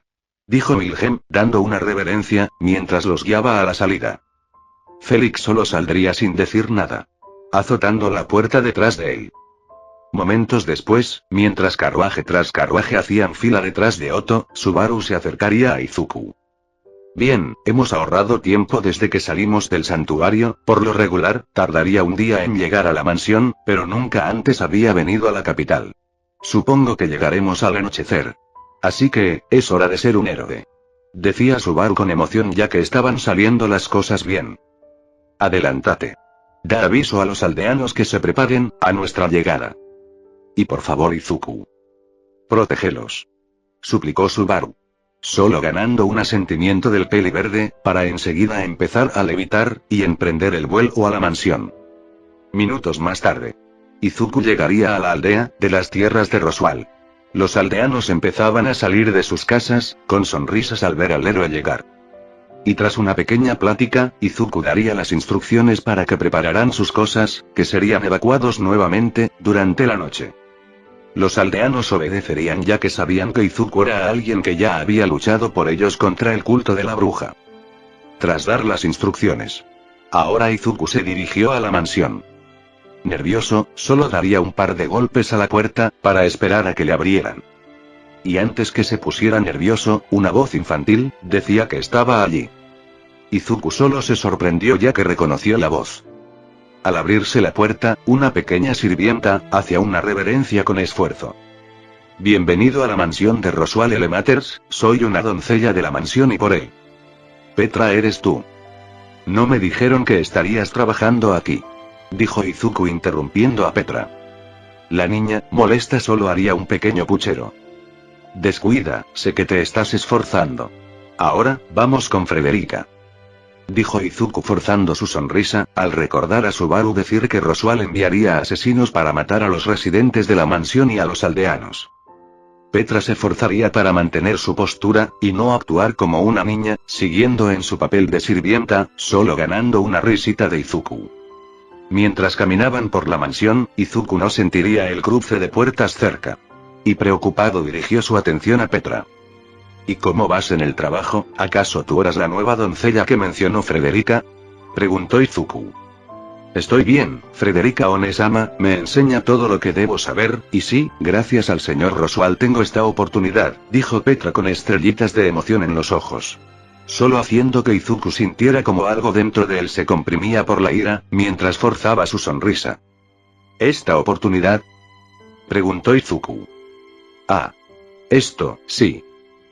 Dijo Wilhelm, dando una reverencia, mientras los guiaba a la salida. Félix solo saldría sin decir nada. Azotando la puerta detrás de él. Momentos después, mientras carruaje tras carruaje hacían fila detrás de Otto, Subaru se acercaría a Izuku. Bien, hemos ahorrado tiempo desde que salimos del santuario, por lo regular, tardaría un día en llegar a la mansión, pero nunca antes había venido a la capital. Supongo que llegaremos al anochecer. Así que, es hora de ser un héroe. Decía Subaru con emoción ya que estaban saliendo las cosas bien. Adelántate. Da aviso a los aldeanos que se preparen, a nuestra llegada. Y por favor Izuku. Protégelos. Suplicó Subaru. Solo ganando un asentimiento del peli verde, para enseguida empezar a levitar, y emprender el vuelo a la mansión. Minutos más tarde. Izuku llegaría a la aldea, de las tierras de Roswell. Los aldeanos empezaban a salir de sus casas, con sonrisas al ver al héroe llegar. Y tras una pequeña plática, Izuku daría las instrucciones para que prepararan sus cosas, que serían evacuados nuevamente, durante la noche. Los aldeanos obedecerían ya que sabían que Izuku era alguien que ya había luchado por ellos contra el culto de la bruja. Tras dar las instrucciones. Ahora Izuku se dirigió a la mansión. Nervioso, solo daría un par de golpes a la puerta, para esperar a que le abrieran. Y antes que se pusiera nervioso, una voz infantil, decía que estaba allí. Izuku solo se sorprendió ya que reconoció la voz. Al abrirse la puerta, una pequeña sirvienta, hacía una reverencia con esfuerzo. Bienvenido a la mansión de Roswell Elematers, soy una doncella de la mansión y por él. Petra, ¿eres tú? No me dijeron que estarías trabajando aquí. Dijo Izuku interrumpiendo a Petra. La niña, molesta, solo haría un pequeño puchero. Descuida, sé que te estás esforzando. Ahora, vamos con Frederica. Dijo Izuku forzando su sonrisa, al recordar a Subaru decir que Roswell enviaría asesinos para matar a los residentes de la mansión y a los aldeanos. Petra se forzaría para mantener su postura, y no actuar como una niña, siguiendo en su papel de sirvienta, solo ganando una risita de Izuku. Mientras caminaban por la mansión, Izuku no sentiría el cruce de puertas cerca. Y preocupado dirigió su atención a Petra. ¿Y cómo vas en el trabajo? ¿Acaso tú eras la nueva doncella que mencionó Frederica? Preguntó Izuku. Estoy bien, Frederica Onesama, me enseña todo lo que debo saber, y sí, gracias al señor Roswell tengo esta oportunidad, dijo Petra con estrellitas de emoción en los ojos. Solo haciendo que Izuku sintiera como algo dentro de él se comprimía por la ira, mientras forzaba su sonrisa. ¿Esta oportunidad? Preguntó Izuku. Ah. Esto, sí.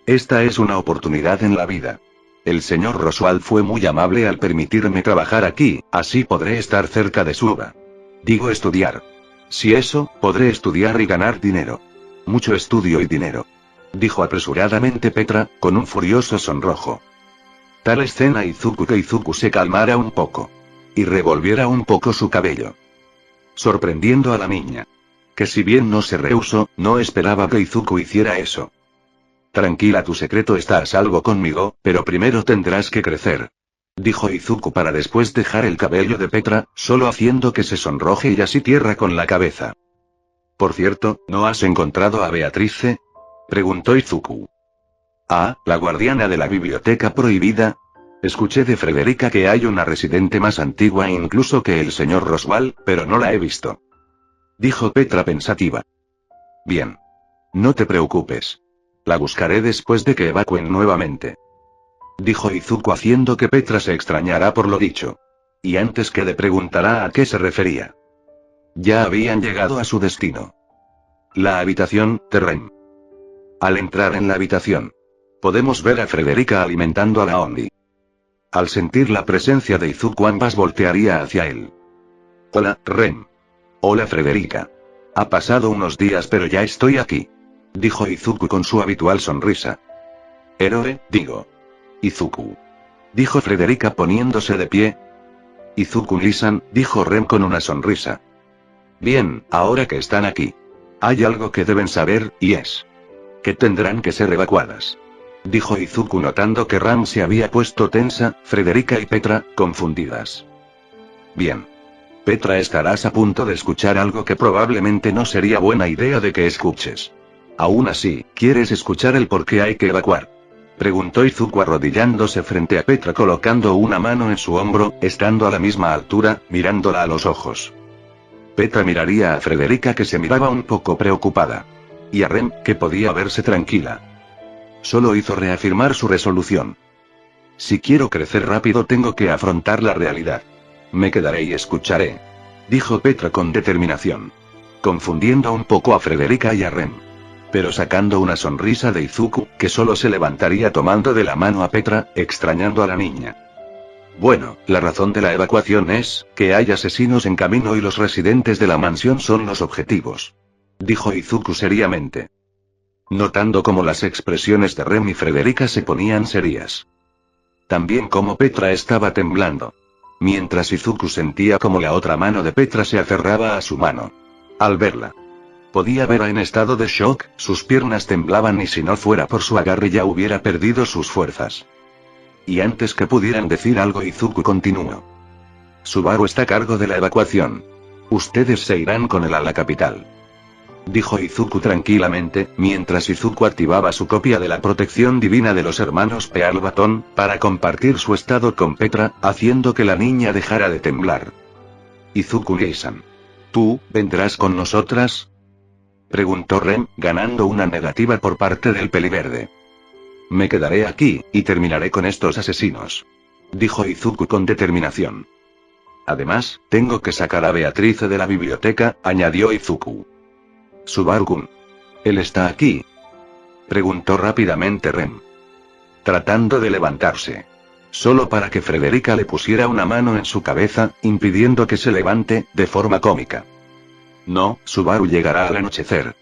Esta es una oportunidad en la vida. El señor Roswell fue muy amable al permitirme trabajar aquí, así podré estar cerca de Suba. Digo estudiar. Si eso, podré estudiar y ganar dinero. Mucho estudio y dinero. Dijo apresuradamente Petra, con un furioso sonrojo. Tal escena hizo que Izuku se calmara un poco. Y revolviera un poco su cabello. Sorprendiendo a la niña. que si bien no se rehusó, no esperaba que Izuku hiciera eso. Tranquila, tu secreto está a salvo conmigo, pero primero tendrás que crecer. Dijo Izuku para después dejar el cabello de Petra, solo haciendo que se sonroje y así tierra con la cabeza. Por cierto, ¿no has encontrado a Beatrice? Preguntó Izuku. Ah, la guardiana de la biblioteca prohibida. Escuché de Frederica que hay una residente más antigua incluso que el señor Roswell, pero no la he visto. Dijo Petra pensativa. Bien. No te preocupes. La buscaré después de que evacúen nuevamente. Dijo Izuku haciendo que Petra se extrañara por lo dicho. Y antes que le preguntara a qué se refería. Ya habían llegado a su destino. La habitación de Rem. Al entrar en la habitación, podemos ver a Frederica alimentando a la Ondi. Al sentir la presencia de Izuku, ambas voltearía hacia él. Hola, Rem. Hola, Frederica. Ha pasado unos días pero ya estoy aquí. Dijo Izuku con su habitual sonrisa. Héroe, digo. Izuku. Dijo Frederica poniéndose de pie. Izuku-san, dijo Rem con una sonrisa. Bien, ahora que están aquí. Hay algo que deben saber, y es que tendrán que ser evacuadas. Dijo Izuku notando que Ram se había puesto tensa, Frederica y Petra, confundidas. Bien. Petra, estarás a punto de escuchar algo que probablemente no sería buena idea de que escuches. Aún así, ¿quieres escuchar el por qué hay que evacuar? Preguntó Izuku arrodillándose frente a Petra colocando una mano en su hombro, estando a la misma altura, mirándola a los ojos. Petra miraría a Frederica que se miraba un poco preocupada. Y a Rem, que podía verse tranquila. Solo hizo reafirmar su resolución. Si quiero crecer rápido tengo que afrontar la realidad. Me quedaré y escucharé. Dijo Petra con determinación. Confundiendo un poco a Frederica y a Rem. Pero sacando una sonrisa de Izuku, que solo se levantaría tomando de la mano a Petra, extrañando a la niña. Bueno, la razón de la evacuación es que hay asesinos en camino y los residentes de la mansión son los objetivos. Dijo Izuku seriamente. Notando cómo las expresiones de Rem y Frederica se ponían serias. También cómo Petra estaba temblando. Mientras Izuku sentía como la otra mano de Petra se aferraba a su mano. Al verla. Podía verla en estado de shock, sus piernas temblaban y si no fuera por su agarre ya hubiera perdido sus fuerzas. Y antes que pudieran decir algo Izuku continuó. Subaru está a cargo de la evacuación. Ustedes se irán con él a la capital. Dijo Izuku tranquilamente, mientras Izuku activaba su copia de la protección divina de los hermanos Pearl Baton, para compartir su estado con Petra, haciendo que la niña dejara de temblar. Izuku-san. ¿Tú, vendrás con nosotras? Preguntó Rem, ganando una negativa por parte del peliverde. Me quedaré aquí, y terminaré con estos asesinos. Dijo Izuku con determinación. Además, tengo que sacar a Beatrice de la biblioteca, añadió Izuku. Subaru-kun. ¿Él está aquí? Preguntó rápidamente Rem. Tratando de levantarse. Solo para que Frederica le pusiera una mano en su cabeza, impidiendo que se levante, de forma cómica. No, Subaru llegará al anochecer.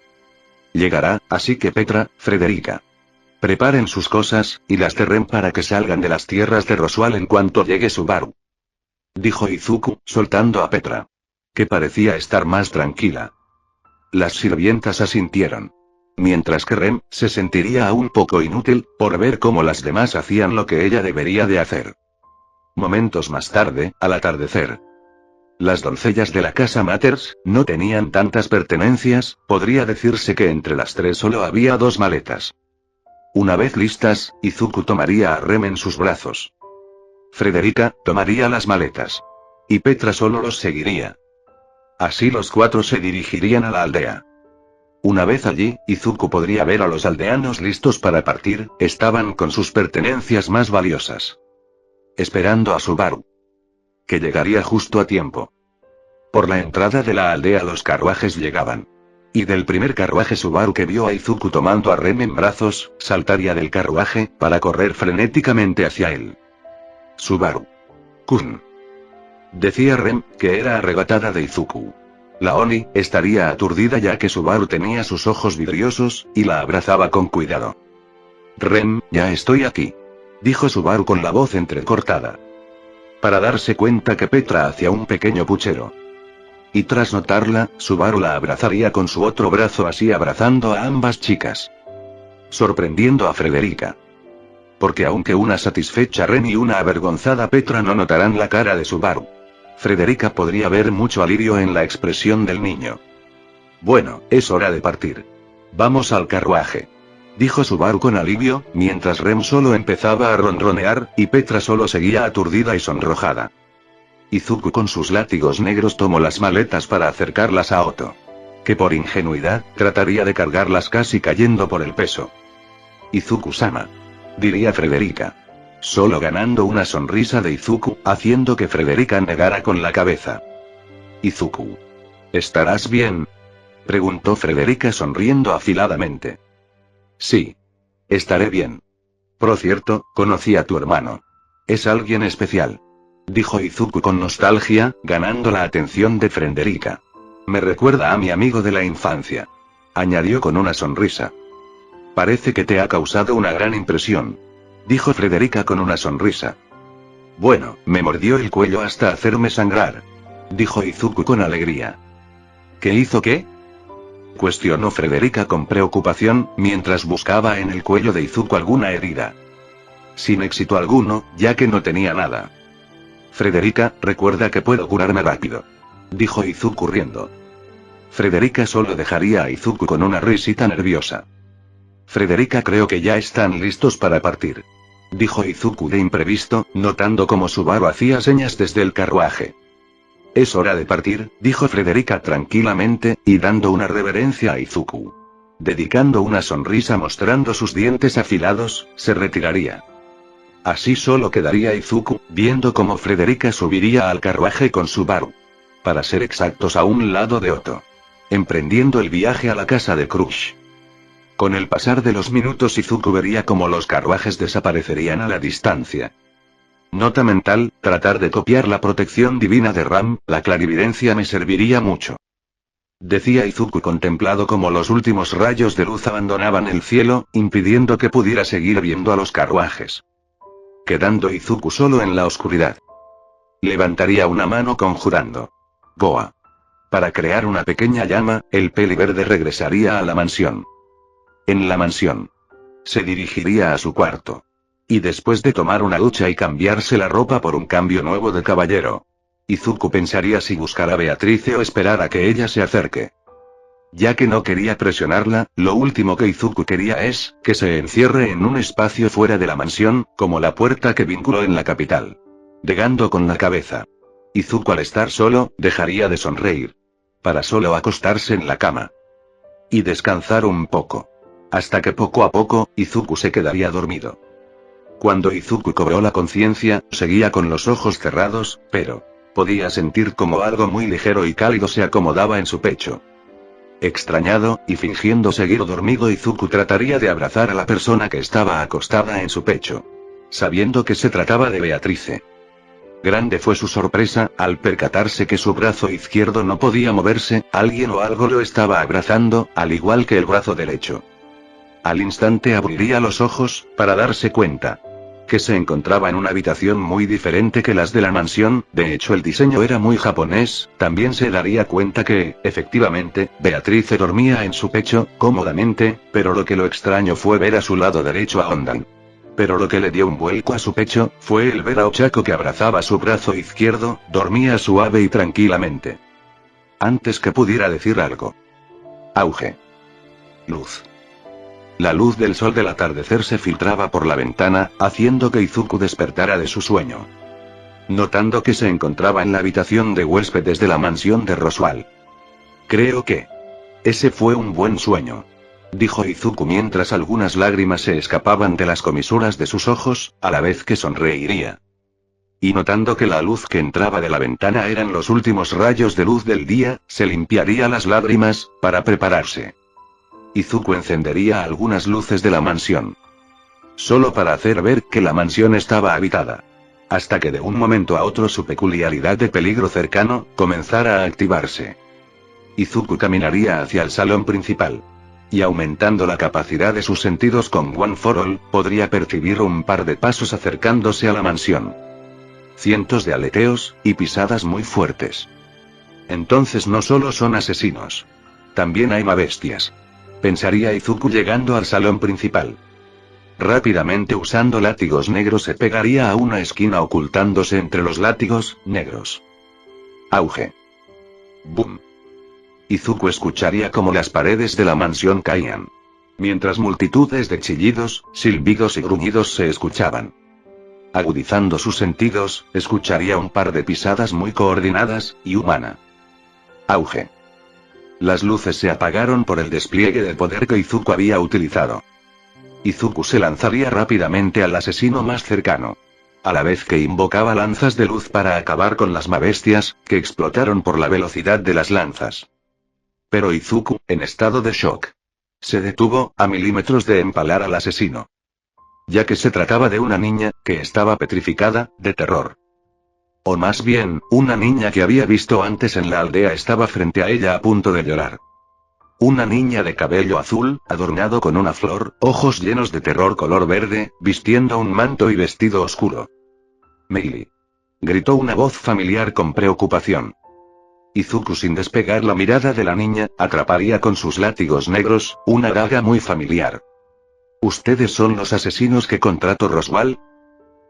Llegará, así que Petra, Frederica. Preparen sus cosas, y las de Rem para que salgan de las tierras de Roswell en cuanto llegue Subaru. Dijo Izuku, soltando a Petra. Que parecía estar más tranquila. Las sirvientas asintieron. Mientras que Rem, se sentiría un poco inútil, por ver cómo las demás hacían lo que ella debería de hacer. Momentos más tarde, al atardecer. Las doncellas de la casa Matters, no tenían tantas pertenencias, podría decirse que entre las tres solo había 2 maletas. Una vez listas, Izuku tomaría a Rem en sus brazos. Frederica, tomaría las maletas. Y Petra solo los seguiría. Así los 4 se dirigirían a la aldea. Una vez allí, Izuku podría ver a los aldeanos listos para partir, estaban con sus pertenencias más valiosas. Esperando a Subaru. Que llegaría justo a tiempo. Por la entrada de la aldea los carruajes llegaban. Y del primer carruaje Subaru que vio a Izuku tomando a Rem en brazos, saltaría del carruaje, para correr frenéticamente hacia él. Subaru-kun. Decía Rem, que era arrebatada de Izuku. La Oni, estaría aturdida ya que Subaru tenía sus ojos vidriosos, y la abrazaba con cuidado. Rem, ya estoy aquí. Dijo Subaru con la voz entrecortada. Para darse cuenta que Petra hacía un pequeño puchero. Y tras notarla, Subaru la abrazaría con su otro brazo, así abrazando a ambas chicas. Sorprendiendo a Frederica. Porque aunque una satisfecha Ren y una avergonzada Petra no notarán la cara de Subaru, Frederica podría ver mucho alivio en la expresión del niño. Bueno, es hora de partir. Vamos al carruaje, dijo Subaru con alivio, mientras Ren solo empezaba a ronronear, y Petra solo seguía aturdida y sonrojada. Izuku con sus látigos negros tomó las maletas para acercarlas a Oto, que por ingenuidad, trataría de cargarlas casi cayendo por el peso. Izuku-sama, diría Frederica. Solo ganando una sonrisa de Izuku, haciendo que Frederica negara con la cabeza. Izuku, ¿estarás bien?, preguntó Frederica sonriendo afiladamente. Sí. Estaré bien. Por cierto, conocí a tu hermano. Es alguien especial, dijo Izuku con nostalgia, ganando la atención de Frederica. Me recuerda a mi amigo de la infancia, añadió con una sonrisa. Parece que te ha causado una gran impresión, dijo Frederica con una sonrisa. Bueno, me mordió el cuello hasta hacerme sangrar, dijo Izuku con alegría. ¿Qué hizo qué?, cuestionó Frederica con preocupación, mientras buscaba en el cuello de Izuku alguna herida. Sin éxito alguno, ya que no tenía nada. Frederica, recuerda que puedo curarme rápido, dijo Izuku riendo. Frederica solo dejaría a Izuku con una risita nerviosa. Frederica, creo que ya están listos para partir, dijo Izuku de imprevisto, notando cómo Subaru hacía señas desde el carruaje. Es hora de partir, dijo Frederica tranquilamente, y dando una reverencia a Izuku. Dedicando una sonrisa mostrando sus dientes afilados, se retiraría. Así solo quedaría Izuku, viendo cómo Frederica subiría al carruaje con Subaru. Para ser exactos, a un lado de Oto. Emprendiendo el viaje a la casa de Crush. Con el pasar de los minutos Izuku vería cómo los carruajes desaparecerían a la distancia. Nota mental, tratar de copiar la protección divina de Ram, la clarividencia me serviría mucho. Decía Izuku contemplado como los últimos rayos de luz abandonaban el cielo, impidiendo que pudiera seguir viendo a los carruajes. Quedando Izuku solo en la oscuridad. Levantaría una mano conjurando Goa. Para crear una pequeña llama, el peli verde regresaría a la mansión. En la mansión. Se dirigiría a su cuarto. Y después de tomar una ducha y cambiarse la ropa por un cambio nuevo de caballero, Izuku pensaría si buscar a Beatrice o esperar a que ella se acerque. Ya que no quería presionarla, lo último que Izuku quería es que se encierre en un espacio fuera de la mansión, como la puerta que vinculó en la capital. Negando con la cabeza. Izuku al estar solo, dejaría de sonreír. Para solo acostarse en la cama. Y descansar un poco. Hasta que poco a poco, Izuku se quedaría dormido. Cuando Izuku cobró la conciencia, seguía con los ojos cerrados, pero podía sentir como algo muy ligero y cálido se acomodaba en su pecho. Extrañado, y fingiendo seguir dormido, Izuku trataría de abrazar a la persona que estaba acostada en su pecho. Sabiendo que se trataba de Beatrice. Grande fue su sorpresa, al percatarse que su brazo izquierdo no podía moverse, alguien o algo lo estaba abrazando, al igual que el brazo derecho. Al instante abriría los ojos, para darse cuenta que se encontraba en una habitación muy diferente que las de la mansión, de hecho el diseño era muy japonés, también se daría cuenta que, efectivamente, Beatrice dormía en su pecho, cómodamente, pero lo que lo extraño fue ver a su lado derecho a Ondan. Pero lo que le dio un vuelco a su pecho, fue el ver a Ochako que abrazaba su brazo izquierdo, dormía suave y tranquilamente. Antes que pudiera decir algo. Auge. Luz. La luz del sol del atardecer se filtraba por la ventana, haciendo que Izuku despertara de su sueño. Notando que se encontraba en la habitación de huéspedes de la mansión de Roswell. Creo que ese fue un buen sueño, dijo Izuku mientras algunas lágrimas se escapaban de las comisuras de sus ojos, a la vez que sonreiría. Y notando que la luz que entraba de la ventana eran los últimos rayos de luz del día, se limpiaría las lágrimas, para prepararse. Izuku encendería algunas luces de la mansión. Solo para hacer ver que la mansión estaba habitada. Hasta que de un momento a otro su peculiaridad de peligro cercano, comenzara a activarse. Izuku caminaría hacia el salón principal. Y aumentando la capacidad de sus sentidos con One for All, podría percibir un par de pasos acercándose a la mansión. Cientos de aleteos, y pisadas muy fuertes. Entonces no solo son asesinos. También hay mabestias. Pensaría Izuku llegando al salón principal. Rápidamente usando látigos negros se pegaría a una esquina ocultándose entre los látigos negros. Auge. Boom. Izuku escucharía como las paredes de la mansión caían. Mientras multitudes de chillidos, silbidos y gruñidos se escuchaban. Agudizando sus sentidos, escucharía un par de pisadas muy coordinadas y humana. Auge. Las luces se apagaron por el despliegue de poder que Izuku había utilizado. Izuku se lanzaría rápidamente al asesino más cercano. A la vez que invocaba lanzas de luz para acabar con las mabestias, que explotaron por la velocidad de las lanzas. Pero Izuku, en estado de shock, se detuvo a milímetros de empalar al asesino. Ya que se trataba de una niña, que estaba petrificada, de terror. O más bien, una niña que había visto antes en la aldea estaba frente a ella a punto de llorar. Una niña de cabello azul, adornado con una flor, ojos llenos de terror color verde, vistiendo un manto y vestido oscuro. Meili. Gritó una voz familiar con preocupación. Izuku, sin despegar la mirada de la niña, atraparía con sus látigos negros, una daga muy familiar. ¿Ustedes son los asesinos que contrató Roswell?,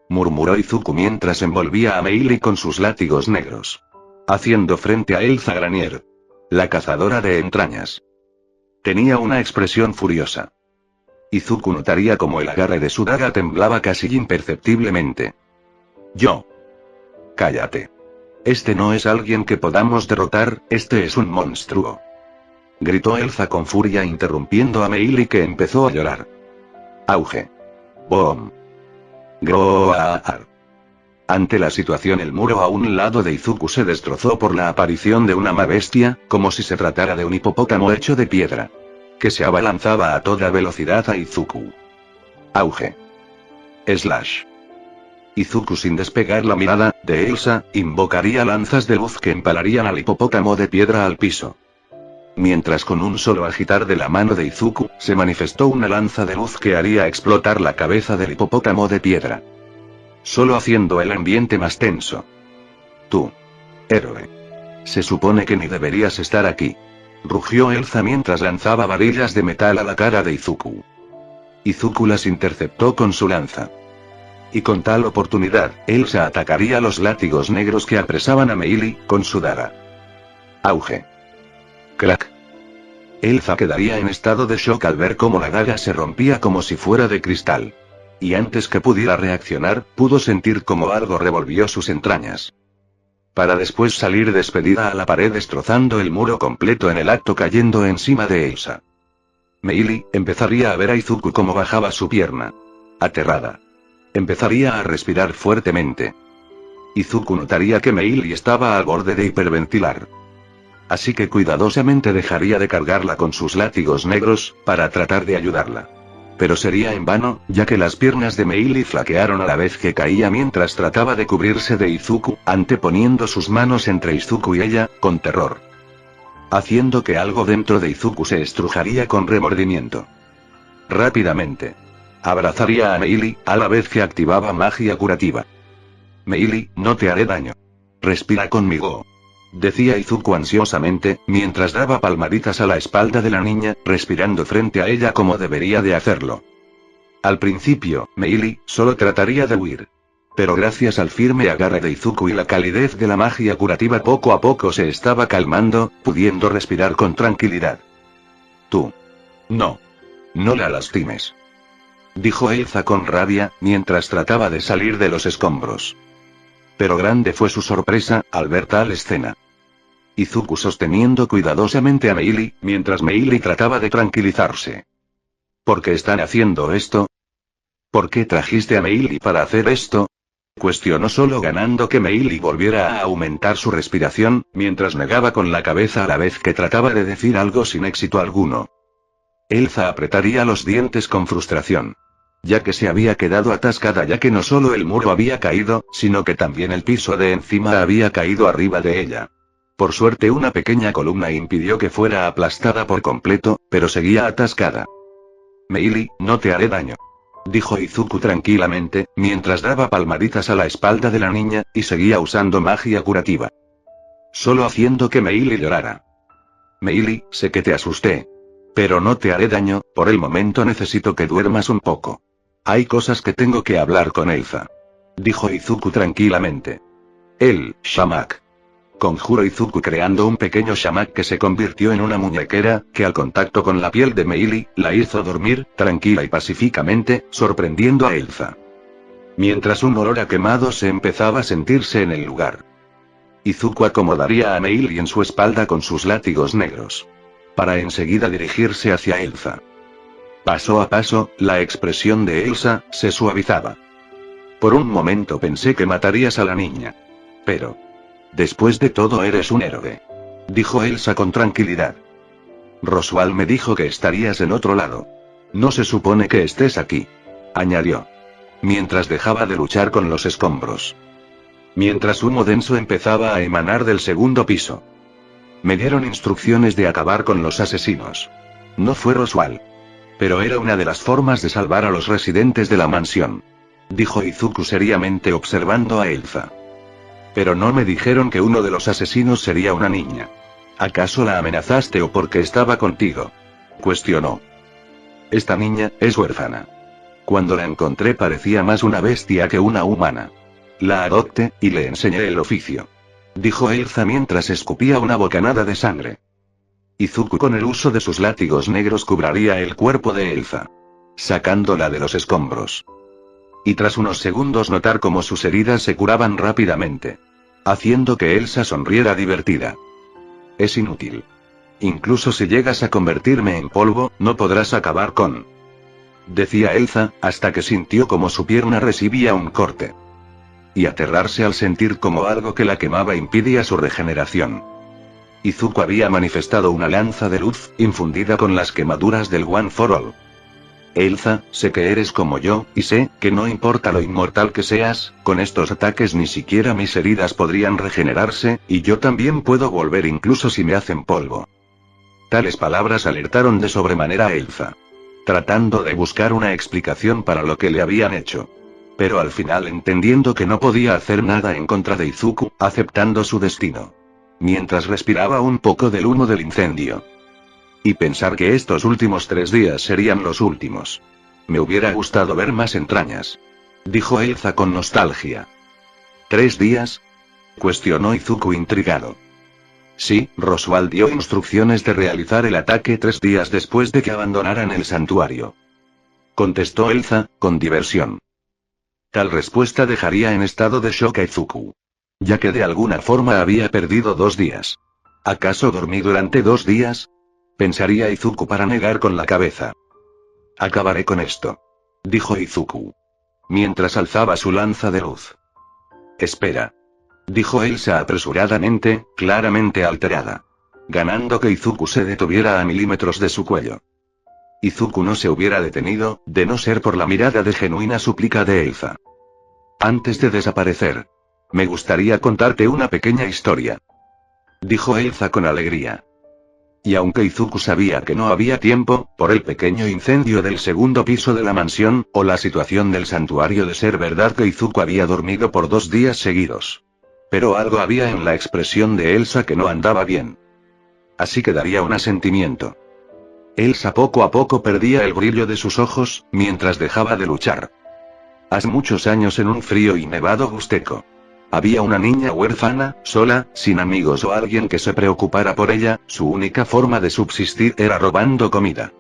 murmuró Izuku mientras envolvía a Meili con sus látigos negros. Haciendo frente a Elsa Granier, la cazadora de entrañas. Tenía una expresión furiosa. Izuku notaría como el agarre de su daga temblaba casi imperceptiblemente. Yo. Cállate. Este no es alguien que podamos derrotar, este es un monstruo. Gritó Elsa con furia interrumpiendo a Meili, que empezó a llorar. Auge. Boom. Groar. Ante la situación, el muro a un lado de Izuku se destrozó por la aparición de una mabestia, como si se tratara de un hipopótamo hecho de piedra. Que se abalanzaba a toda velocidad a Izuku. Auge. Slash. Izuku, sin despegar la mirada de Elsa, invocaría lanzas de luz que empalarían al hipopótamo de piedra al piso. Mientras con un solo agitar de la mano de Izuku, se manifestó una lanza de luz que haría explotar la cabeza del hipopótamo de piedra. Solo haciendo el ambiente más tenso. Tú. Héroe. Se supone que ni deberías estar aquí. Rugió Elsa mientras lanzaba varillas de metal a la cara de Izuku. Izuku las interceptó con su lanza. Y con tal oportunidad, Elsa atacaría los látigos negros que apresaban a Meili, con su daga. Auge. Crack. Elsa quedaría en estado de shock al ver cómo la daga se rompía como si fuera de cristal. Y antes que pudiera reaccionar, pudo sentir como algo revolvió sus entrañas. Para después salir despedida a la pared destrozando el muro completo en el acto cayendo encima de Elsa. Meili empezaría a ver a Izuku como bajaba su pierna. Aterrada. Empezaría a respirar fuertemente. Izuku notaría que Meili estaba al borde de hiperventilar. Así que cuidadosamente dejaría de cargarla con sus látigos negros, para tratar de ayudarla. Pero sería en vano, ya que las piernas de Meili flaquearon a la vez que caía mientras trataba de cubrirse de Izuku, anteponiendo sus manos entre Izuku y ella, con terror. Haciendo que algo dentro de Izuku se estrujaría con remordimiento. Rápidamente. Abrazaría a Meili, a la vez que activaba magia curativa. Meili, no te haré daño. Respira conmigo. Decía Izuku ansiosamente, mientras daba palmaditas a la espalda de la niña, respirando frente a ella como debería de hacerlo. Al principio, Meili solo trataría de huir. Pero gracias al firme agarre de Izuku y la calidez de la magia curativa, poco a poco se estaba calmando, pudiendo respirar con tranquilidad. Tú. No. No la lastimes. Dijo Elsa con rabia, mientras trataba de salir de los escombros. Pero grande fue su sorpresa, al ver tal escena. Izuku sosteniendo cuidadosamente a Meili, mientras Meili trataba de tranquilizarse. ¿Por qué están haciendo esto? ¿Por qué trajiste a Meili para hacer esto? Cuestionó, solo ganando que Meili volviera a aumentar su respiración, mientras negaba con la cabeza a la vez que trataba de decir algo sin éxito alguno. Elsa apretaría los dientes con frustración. Ya que se había quedado atascada, ya que no solo el muro había caído, sino que también el piso de encima había caído arriba de ella. Por suerte una pequeña columna impidió que fuera aplastada por completo, pero seguía atascada. Meili, no te haré daño. Dijo Izuku tranquilamente, mientras daba palmaditas a la espalda de la niña, y seguía usando magia curativa. solo haciendo que Meili llorara. Meili, sé que te asusté. Pero no te haré daño, por el momento necesito que duermas un poco. Hay cosas que tengo que hablar con Elsa. Dijo Izuku tranquilamente. El shamak. Conjuró Izuku creando un pequeño shamak que se convirtió en una muñequera, que al contacto con la piel de Meili, la hizo dormir, tranquila y pacíficamente, sorprendiendo a Elsa. Mientras un olor a quemado se empezaba a sentirse en el lugar. Izuku acomodaría a Meili en su espalda con sus látigos negros. Para enseguida dirigirse hacia Elsa. Paso a paso, la expresión de Elsa se suavizaba. Por un momento pensé que matarías a la niña. Pero... después de todo eres un héroe. Dijo Elsa con tranquilidad. Roswell me dijo que estarías en otro lado. No se supone que estés aquí. Añadió. Mientras dejaba de luchar con los escombros. Mientras humo denso empezaba a emanar del segundo piso. Me dieron instrucciones de acabar con los asesinos. No fue Roswell. Pero era una de las formas de salvar a los residentes de la mansión. Dijo Izuku seriamente observando a Elsa. Pero no me dijeron que uno de los asesinos sería una niña. ¿Acaso la amenazaste o porque estaba contigo? Cuestionó. Esta niña es huérfana. Cuando la encontré parecía más una bestia que una humana. La adopté, y le enseñé el oficio. Dijo Elsa mientras escupía una bocanada de sangre. Izuku con el uso de sus látigos negros cubraría el cuerpo de Elsa. Sacándola de los escombros. Y tras unos segundos notar cómo sus heridas se curaban rápidamente. Haciendo que Elsa sonriera divertida. Es inútil. Incluso si llegas a convertirme en polvo, no podrás acabar con... decía Elsa, hasta que sintió como su pierna recibía un corte. Y aterrarse al sentir como algo que la quemaba impidía su regeneración. Izuku había manifestado una lanza de luz, infundida con las quemaduras del One for All. Elsa, sé que eres como yo, y sé, que no importa lo inmortal que seas, con estos ataques ni siquiera mis heridas podrían regenerarse, y yo también puedo volver incluso si me hacen polvo. Tales palabras alertaron de sobremanera a Elsa. Tratando de buscar una explicación para lo que le habían hecho. Pero al final entendiendo que no podía hacer nada en contra de Izuku, aceptando su destino. Mientras respiraba un poco del humo del incendio. Y pensar que estos últimos 3 días serían los últimos. Me hubiera gustado ver más entrañas. Dijo Elsa con nostalgia. ¿3 días? Cuestionó Izuku intrigado. Sí, Roswell dio instrucciones de realizar el ataque 3 días después de que abandonaran el santuario. Contestó Elsa, con diversión. Tal respuesta dejaría en estado de shock a Izuku. Ya que de alguna forma había perdido 2 días. ¿Acaso dormí durante 2 días? Pensaría Izuku para negar con la cabeza. Acabaré con esto. Dijo Izuku. Mientras alzaba su lanza de luz. Espera. Dijo Elsa apresuradamente, claramente alterada. Ganando que Izuku se detuviera a milímetros de su cuello. Izuku no se hubiera detenido, de no ser por la mirada de genuina súplica de Elsa. Antes de desaparecer. Me gustaría contarte una pequeña historia. Dijo Elsa con alegría. Y aunque Izuku sabía que no había tiempo, por el pequeño incendio del segundo piso de la mansión, o la situación del santuario de ser verdad que Izuku había dormido por 2 días seguidos. Pero algo había en la expresión de Elsa que no andaba bien. Así que daría un asentimiento. Elsa poco a poco perdía el brillo de sus ojos, mientras dejaba de luchar. Hace muchos años en un frío y nevado huasteco. Había una niña huérfana, sola, sin amigos o alguien que se preocupara por ella, su única forma de subsistir era robando comida.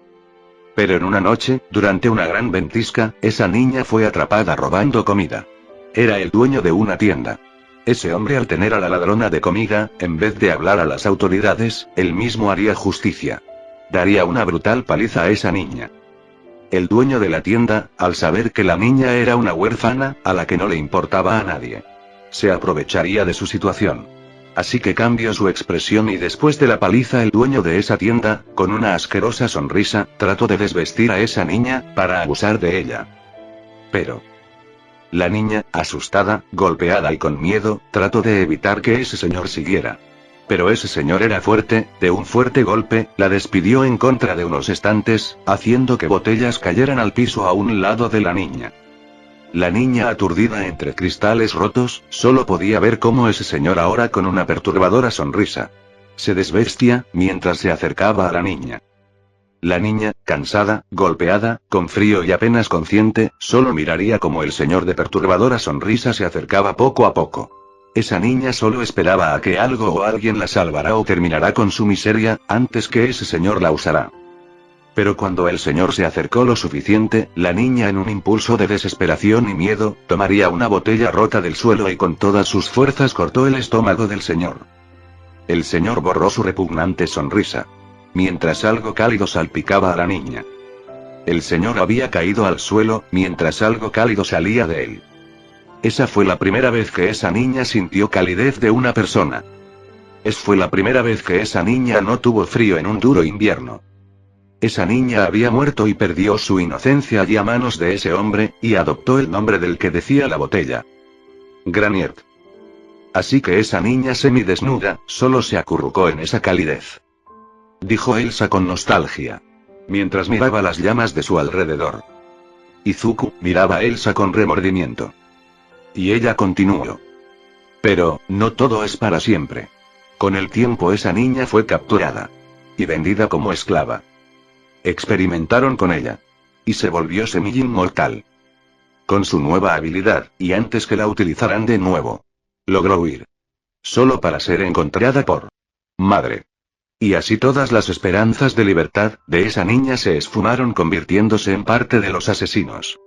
Pero en una noche, durante una gran ventisca, esa niña fue atrapada robando comida. Era el dueño de una tienda. Ese hombre al tener a la ladrona de comida, en vez de hablar a las autoridades, él mismo haría justicia. Daría una brutal paliza a esa niña. El dueño de la tienda, al saber que la niña era una huérfana, a la que no le importaba a nadie. Se aprovecharía de su situación. Así que cambió su expresión y después de la paliza el dueño de esa tienda, con una asquerosa sonrisa, trató de desvestir a esa niña, para abusar de ella. Pero... la niña, asustada, golpeada y con miedo, trató de evitar que ese señor siguiera. Pero ese señor era fuerte, de un fuerte golpe, la despidió en contra de unos estantes, haciendo que botellas cayeran al piso a un lado de la niña. La niña, aturdida entre cristales rotos, solo podía ver cómo ese señor, ahora con una perturbadora sonrisa, se desvestía, mientras se acercaba a la niña. La niña, cansada, golpeada, con frío y apenas consciente, solo miraría como el señor de perturbadora sonrisa se acercaba poco a poco. Esa niña solo esperaba a que algo o alguien la salvará o terminará con su miseria, antes que ese señor la usará. Pero cuando el señor se acercó lo suficiente, la niña, en un impulso de desesperación y miedo, tomaría una botella rota del suelo y con todas sus fuerzas cortó el estómago del señor. El señor borró su repugnante sonrisa, mientras algo cálido salpicaba a la niña. El señor había caído al suelo, mientras algo cálido salía de él. Esa fue la primera vez que esa niña sintió calidez de una persona. Fue la primera vez que esa niña no tuvo frío en un duro invierno. Esa niña había muerto y perdió su inocencia allí a manos de ese hombre, y adoptó el nombre del que decía la botella: Granier. Así que esa niña semidesnuda, solo se acurrucó en esa calidez. Dijo Elsa con nostalgia, mientras miraba las llamas de su alrededor. Izuku miraba a Elsa con remordimiento. Y ella continuó. Pero, no todo es para siempre. Con el tiempo esa niña fue capturada y vendida como esclava. Experimentaron con ella, y se volvió semi-inmortal. Con su nueva habilidad, y antes que la utilizaran de nuevo, logró huir. Solo para ser encontrada por madre. Y así todas las esperanzas de libertad de esa niña se esfumaron, convirtiéndose en parte de los asesinos.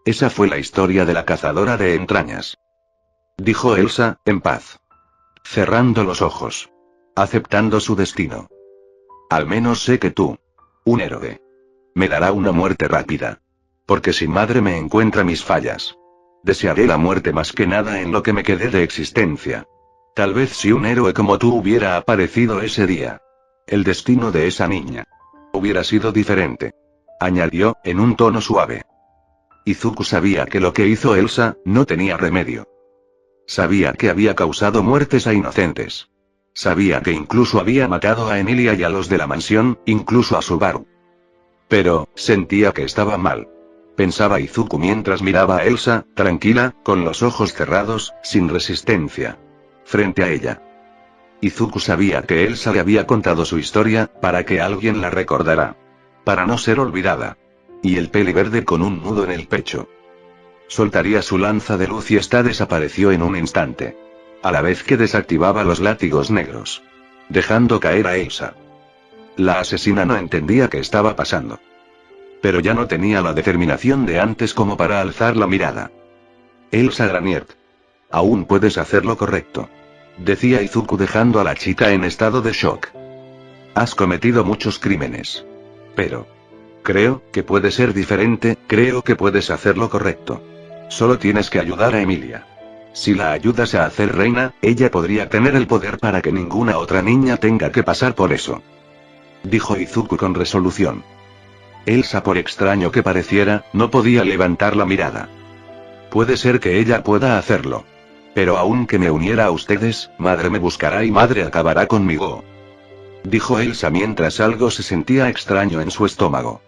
Esa fue la historia de la cazadora de entrañas. Dijo Elsa, en paz. Cerrando los ojos. Aceptando su destino. Al menos sé que tú, un héroe, me dará una muerte rápida. Porque si madre me encuentra mis fallas, desearé la muerte más que nada en lo que me quede de existencia. Tal vez si un héroe como tú hubiera aparecido ese día, el destino de esa niña hubiera sido diferente. Añadió, en un tono suave. Izuku sabía que lo que hizo Elsa no tenía remedio. Sabía que había causado muertes a inocentes. Sabía que incluso había matado a Emilia y a los de la mansión, incluso a Subaru. Pero, sentía que estaba mal. Pensaba Izuku mientras miraba a Elsa, tranquila, con los ojos cerrados, sin resistencia, frente a ella. Izuku sabía que Elsa le había contado su historia, para que alguien la recordara. Para no ser olvidada. Y el peli verde con un nudo en el pecho. Soltaría su lanza de luz y esta desapareció en un instante. A la vez que desactivaba los látigos negros. Dejando caer a Elsa. La asesina no entendía qué estaba pasando. Pero ya no tenía la determinación de antes como para alzar la mirada. Elsa Granier. Aún puedes hacer lo correcto. Decía Izuku dejando a la chica en estado de shock. Has cometido muchos crímenes. Pero creo que puede ser diferente, creo que puedes hacer lo correcto. Solo tienes que ayudar a Emilia. Si la ayudas a hacer reina, ella podría tener el poder para que ninguna otra niña tenga que pasar por eso. Dijo Izuku con resolución. Elsa, por extraño que pareciera, no podía levantar la mirada. Puede ser que ella pueda hacerlo. Pero aunque me uniera a ustedes, madre me buscará y madre acabará conmigo. Dijo Elsa mientras algo se sentía extraño en su estómago.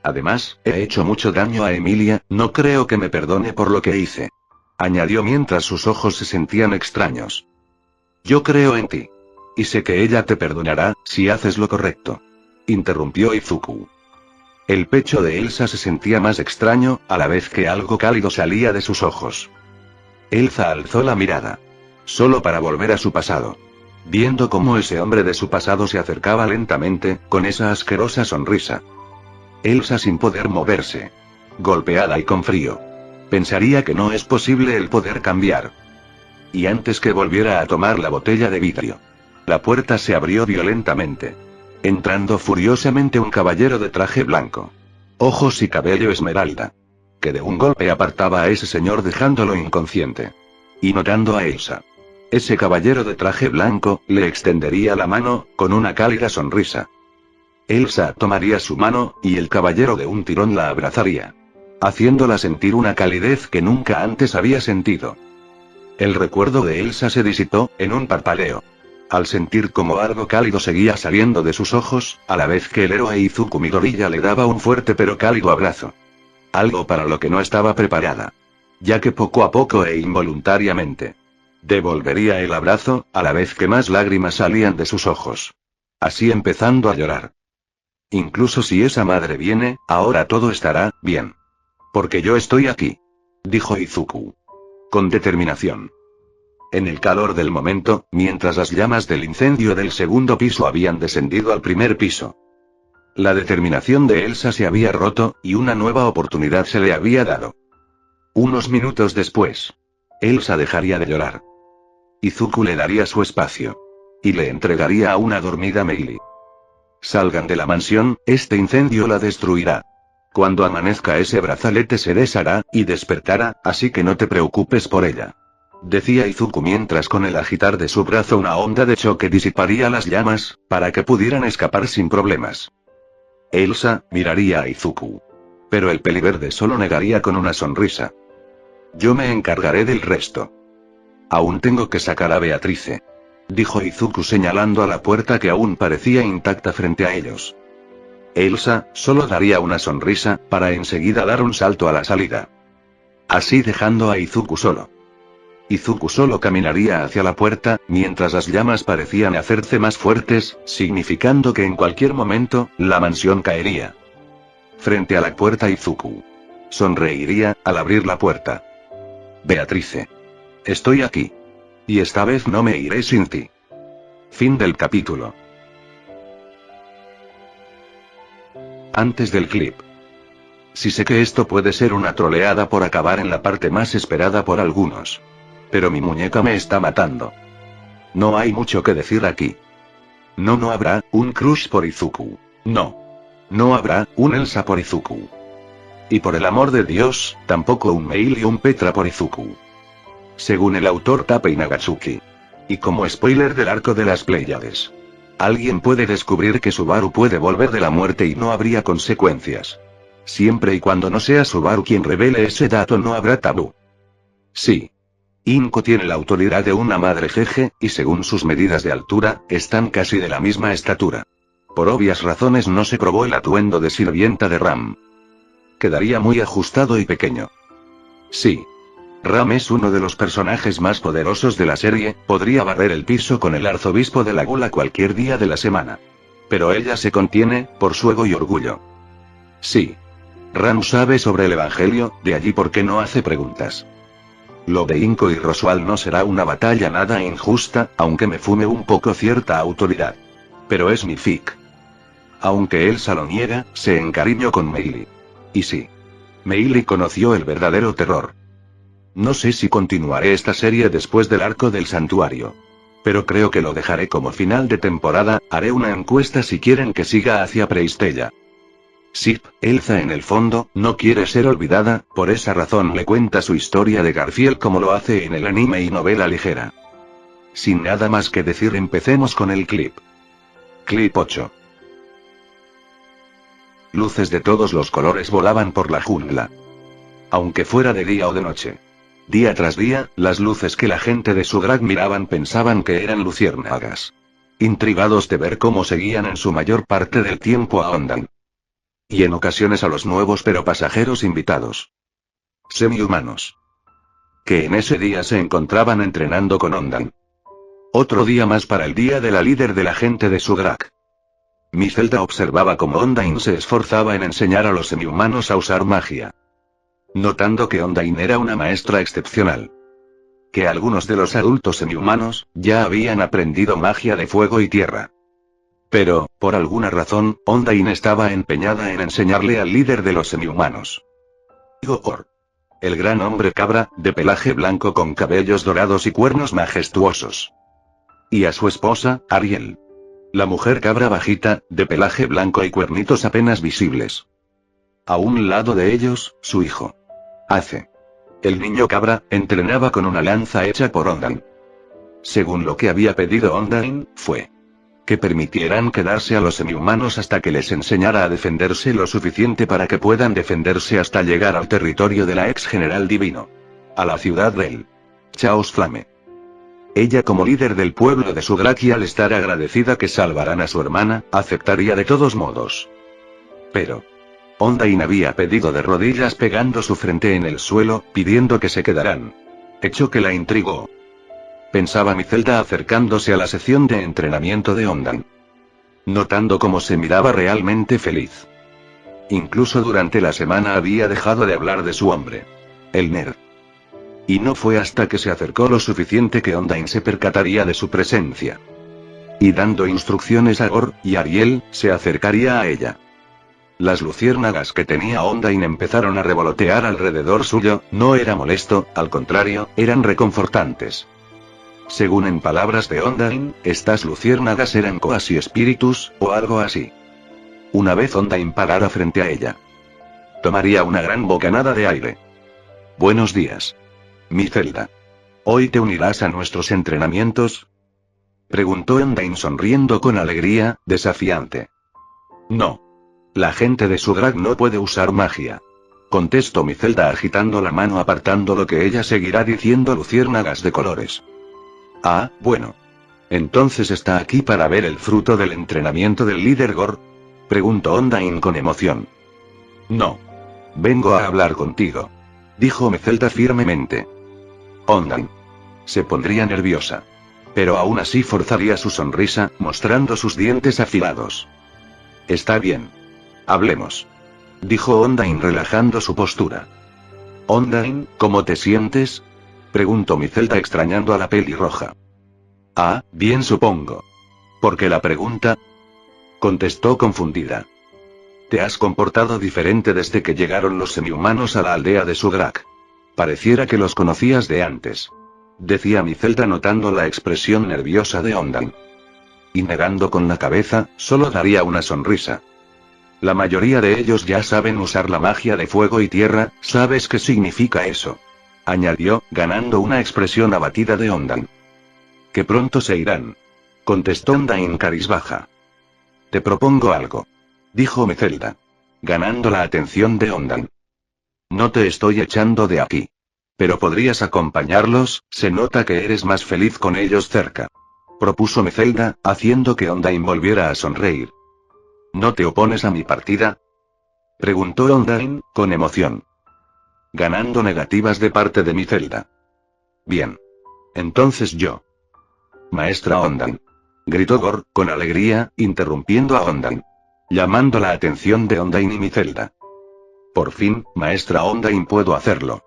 Además, he hecho mucho daño a Emilia, no creo que me perdone por lo que hice. Añadió mientras sus ojos se sentían extraños. Yo creo en ti. Y sé que ella te perdonará, si haces lo correcto. Interrumpió Izuku. El pecho de Elsa se sentía más extraño, a la vez que algo cálido salía de sus ojos. Elsa alzó la mirada. Solo para volver a su pasado. Viendo cómo ese hombre de su pasado se acercaba lentamente, con esa asquerosa sonrisa. Elsa sin poder moverse. Golpeada y con frío. Pensaría que no es posible el poder cambiar. Y antes que volviera a tomar la botella de vidrio, la puerta se abrió violentamente. Entrando furiosamente un caballero de traje blanco. Ojos y cabello esmeralda. Que de un golpe apartaba a ese señor dejándolo inconsciente. Y notando a Elsa. Ese caballero de traje blanco, le extendería la mano, con una cálida sonrisa. Elsa tomaría su mano, y el caballero de un tirón la abrazaría. Haciéndola sentir una calidez que nunca antes había sentido. El recuerdo de Elsa se disipó, en un parpadeo. Al sentir como algo cálido seguía saliendo de sus ojos, a la vez que el héroe Izuku Midoriya le daba un fuerte pero cálido abrazo. Algo para lo que no estaba preparada. Ya que poco a poco e involuntariamente devolvería el abrazo, a la vez que más lágrimas salían de sus ojos. Así empezando a llorar. Incluso si esa madre viene, ahora todo estará bien. Porque yo estoy aquí, dijo Izuku. Con determinación. En el calor del momento, mientras las llamas del incendio del segundo piso habían descendido al primer piso. La determinación de Elsa se había roto, y una nueva oportunidad se le había dado. Unos minutos después, Elsa dejaría de llorar. Izuku le daría su espacio. Y le entregaría a una dormida Meili. Salgan de la mansión, este incendio la destruirá. Cuando amanezca ese brazalete se deshará, y despertará, así que no te preocupes por ella. Decía Izuku mientras con el agitar de su brazo una onda de choque disiparía las llamas, para que pudieran escapar sin problemas. Elsa miraría a Izuku. Pero el peliverde solo negaría con una sonrisa. Yo me encargaré del resto. Aún tengo que sacar a Beatrice, dijo Izuku señalando a la puerta que aún parecía intacta frente a ellos. Elsa solo daría una sonrisa, para enseguida dar un salto a la salida. Así dejando a Izuku solo. Izuku solo caminaría hacia la puerta, mientras las llamas parecían hacerse más fuertes, significando que en cualquier momento, la mansión caería. Frente a la puerta Izuku sonreiría, al abrir la puerta. Beatrice. Estoy aquí. Y esta vez no me iré sin ti. Fin del capítulo. Antes del clip. Sí sé que esto puede ser una troleada por acabar en la parte más esperada por algunos. Pero mi muñeca me está matando. No hay mucho que decir aquí. No habrá un crush por Izuku. No habrá un Elsa por Izuku. Y por el amor de Dios, tampoco un Meil y un Petra por Izuku. Según el autor Tapei Nagatsuki. Y como spoiler del arco de las Pléyades. Alguien puede descubrir que Subaru puede volver de la muerte y no habría consecuencias. Siempre y cuando no sea Subaru quien revele ese dato no habrá tabú. Sí. Inko tiene la autoridad de una madre jeje, y según sus medidas de altura, están casi de la misma estatura. Por obvias razones no se probó el atuendo de sirvienta de Ram. Quedaría muy ajustado y pequeño. Sí. Ram es uno de los personajes más poderosos de la serie, podría barrer el piso con el arzobispo de la gula cualquier día de la semana. Pero ella se contiene, por su ego y orgullo. Sí. Ram sabe sobre el evangelio, de allí por qué no hace preguntas. Lo de Inko y Roswell no será una batalla nada injusta, aunque me fume un poco cierta autoridad. Pero es mi fic. Aunque Elsa lo niega, se encariñó con Meili. Y sí. Meili conoció el verdadero terror. No sé si continuaré esta serie después del arco del santuario. Pero creo que lo dejaré como final de temporada, haré una encuesta si quieren que siga hacia Preistella. Sip, Elsa en el fondo, no quiere ser olvidada, por esa razón le cuenta su historia de Garfield como lo hace en el anime y novela ligera. Sin nada más que decir empecemos con el clip. Clip 8. Luces de todos los colores volaban por la jungla. Aunque fuera de día o de noche. Día tras día, las luces que la gente de Sudrak miraban pensaban que eran luciérnagas. Intrigados de ver cómo seguían en su mayor parte del tiempo a Ondan. Y en ocasiones a los nuevos pero pasajeros invitados. Semi-humanos. Que en ese día se encontraban entrenando con Ondan. Otro día más para el día de la líder de la gente de Sudrak. Miss Zelda observaba cómo Ondain se esforzaba en enseñar a los semi-humanos a usar magia. Notando que Ondain era una maestra excepcional. Que algunos de los adultos semi-humanos ya habían aprendido magia de fuego y tierra. Pero, por alguna razón, Ondain estaba empeñada en enseñarle al líder de los semi-humanos. Igor. El gran hombre cabra, de pelaje blanco con cabellos dorados y cuernos majestuosos. Y a su esposa, Ariel. La mujer cabra bajita, de pelaje blanco y cuernitos apenas visibles. A un lado de ellos, su hijo. Ace. El niño cabra, entrenaba con una lanza hecha por Ondain. Según lo que había pedido Ondain, fue que permitieran quedarse a los semihumanos hasta que les enseñara a defenderse lo suficiente para que puedan defenderse hasta llegar al territorio de la ex general divino. A la ciudad del Chaos Flame. Ella como líder del pueblo de Sudrak y al estar agradecida que salvaran a su hermana, aceptaría de todos modos. Pero Ondain había pedido de rodillas pegando su frente en el suelo, pidiendo que se quedaran. Hecho que la intrigó. Pensaba Mizelda acercándose a la sesión de entrenamiento de Ondain. Notando cómo se miraba realmente feliz. Incluso durante la semana había dejado de hablar de su hombre. El nerd. Y no fue hasta que se acercó lo suficiente que Ondain se percataría de su presencia. Y dando instrucciones a Gor y Ariel, se acercaría a ella. Las luciérnagas que tenía Ondain empezaron a revolotear alrededor suyo, no era molesto, al contrario, eran reconfortantes. Según en palabras de Ondain, estas luciérnagas eran cuasi espíritus, o algo así. Una vez Ondain parara frente a ella. Tomaría una gran bocanada de aire. Buenos días. Mizelda. ¿Hoy te unirás a nuestros entrenamientos? Preguntó Ondain sonriendo con alegría, desafiante. No. La gente de Sudrak no puede usar magia. Contestó Mizelda agitando la mano apartando lo que ella seguirá diciendo luciérnagas de colores. Ah, bueno. ¿Entonces está aquí para ver el fruto del entrenamiento del líder Gor? Preguntó Ondain con emoción. No. Vengo a hablar contigo. Dijo Mizelda firmemente. Ondain. Se pondría nerviosa. Pero aún así forzaría su sonrisa, mostrando sus dientes afilados. Está bien. Hablemos. Dijo Ondain relajando su postura. Ondain, ¿cómo te sientes? Preguntó Mizelda extrañando a la pelirroja. Ah, bien supongo. ¿Por qué la pregunta? Contestó confundida. Te has comportado diferente desde que llegaron los semihumanos a la aldea de Sudrak. Pareciera que los conocías de antes. Decía Mizelda notando la expresión nerviosa de Ondain. Y negando con la cabeza, solo daría una sonrisa. La mayoría de ellos ya saben usar la magia de fuego y tierra, ¿sabes qué significa eso? Añadió, ganando una expresión abatida de Ondain. Que pronto se irán. Contestó Ondain cabizbaja. Te propongo algo. Dijo Mizelda. Ganando la atención de Ondain. No te estoy echando de aquí. Pero podrías acompañarlos, se nota que eres más feliz con ellos cerca. Propuso Mizelda, haciendo que Ondain volviera a sonreír. ¿No te opones a mi partida? Preguntó Ondain, con emoción. Ganando negativas de parte de Mizelda. Bien. Entonces yo. Maestra Ondain. Gritó Gor, con alegría, interrumpiendo a Ondain. Llamando la atención de Ondain y Mizelda. Por fin, maestra Ondain, puedo hacerlo.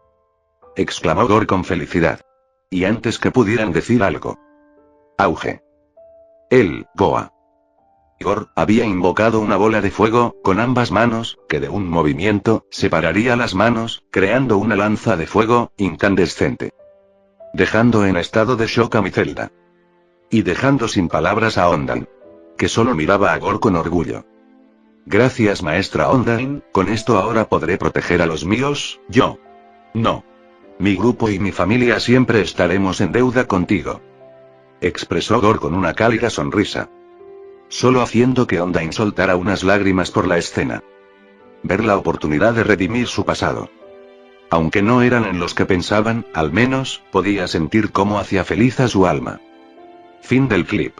Exclamó Gor con felicidad. Y antes que pudieran decir algo. Auge. El, Goa. Gor había invocado una bola de fuego, con ambas manos, que de un movimiento, separaría las manos, creando una lanza de fuego, incandescente. Dejando en estado de shock a Mizelda. Y dejando sin palabras a Ondain. Que solo miraba a Gor con orgullo. Gracias maestra Ondain, con esto ahora podré proteger a los míos, yo. No. Mi grupo y mi familia siempre estaremos en deuda contigo. Expresó Gor con una cálida sonrisa. Solo haciendo que Ondain soltara unas lágrimas por la escena. Ver la oportunidad de redimir su pasado. Aunque no eran en los que pensaban, al menos, podía sentir cómo hacía feliz a su alma. Fin del clip.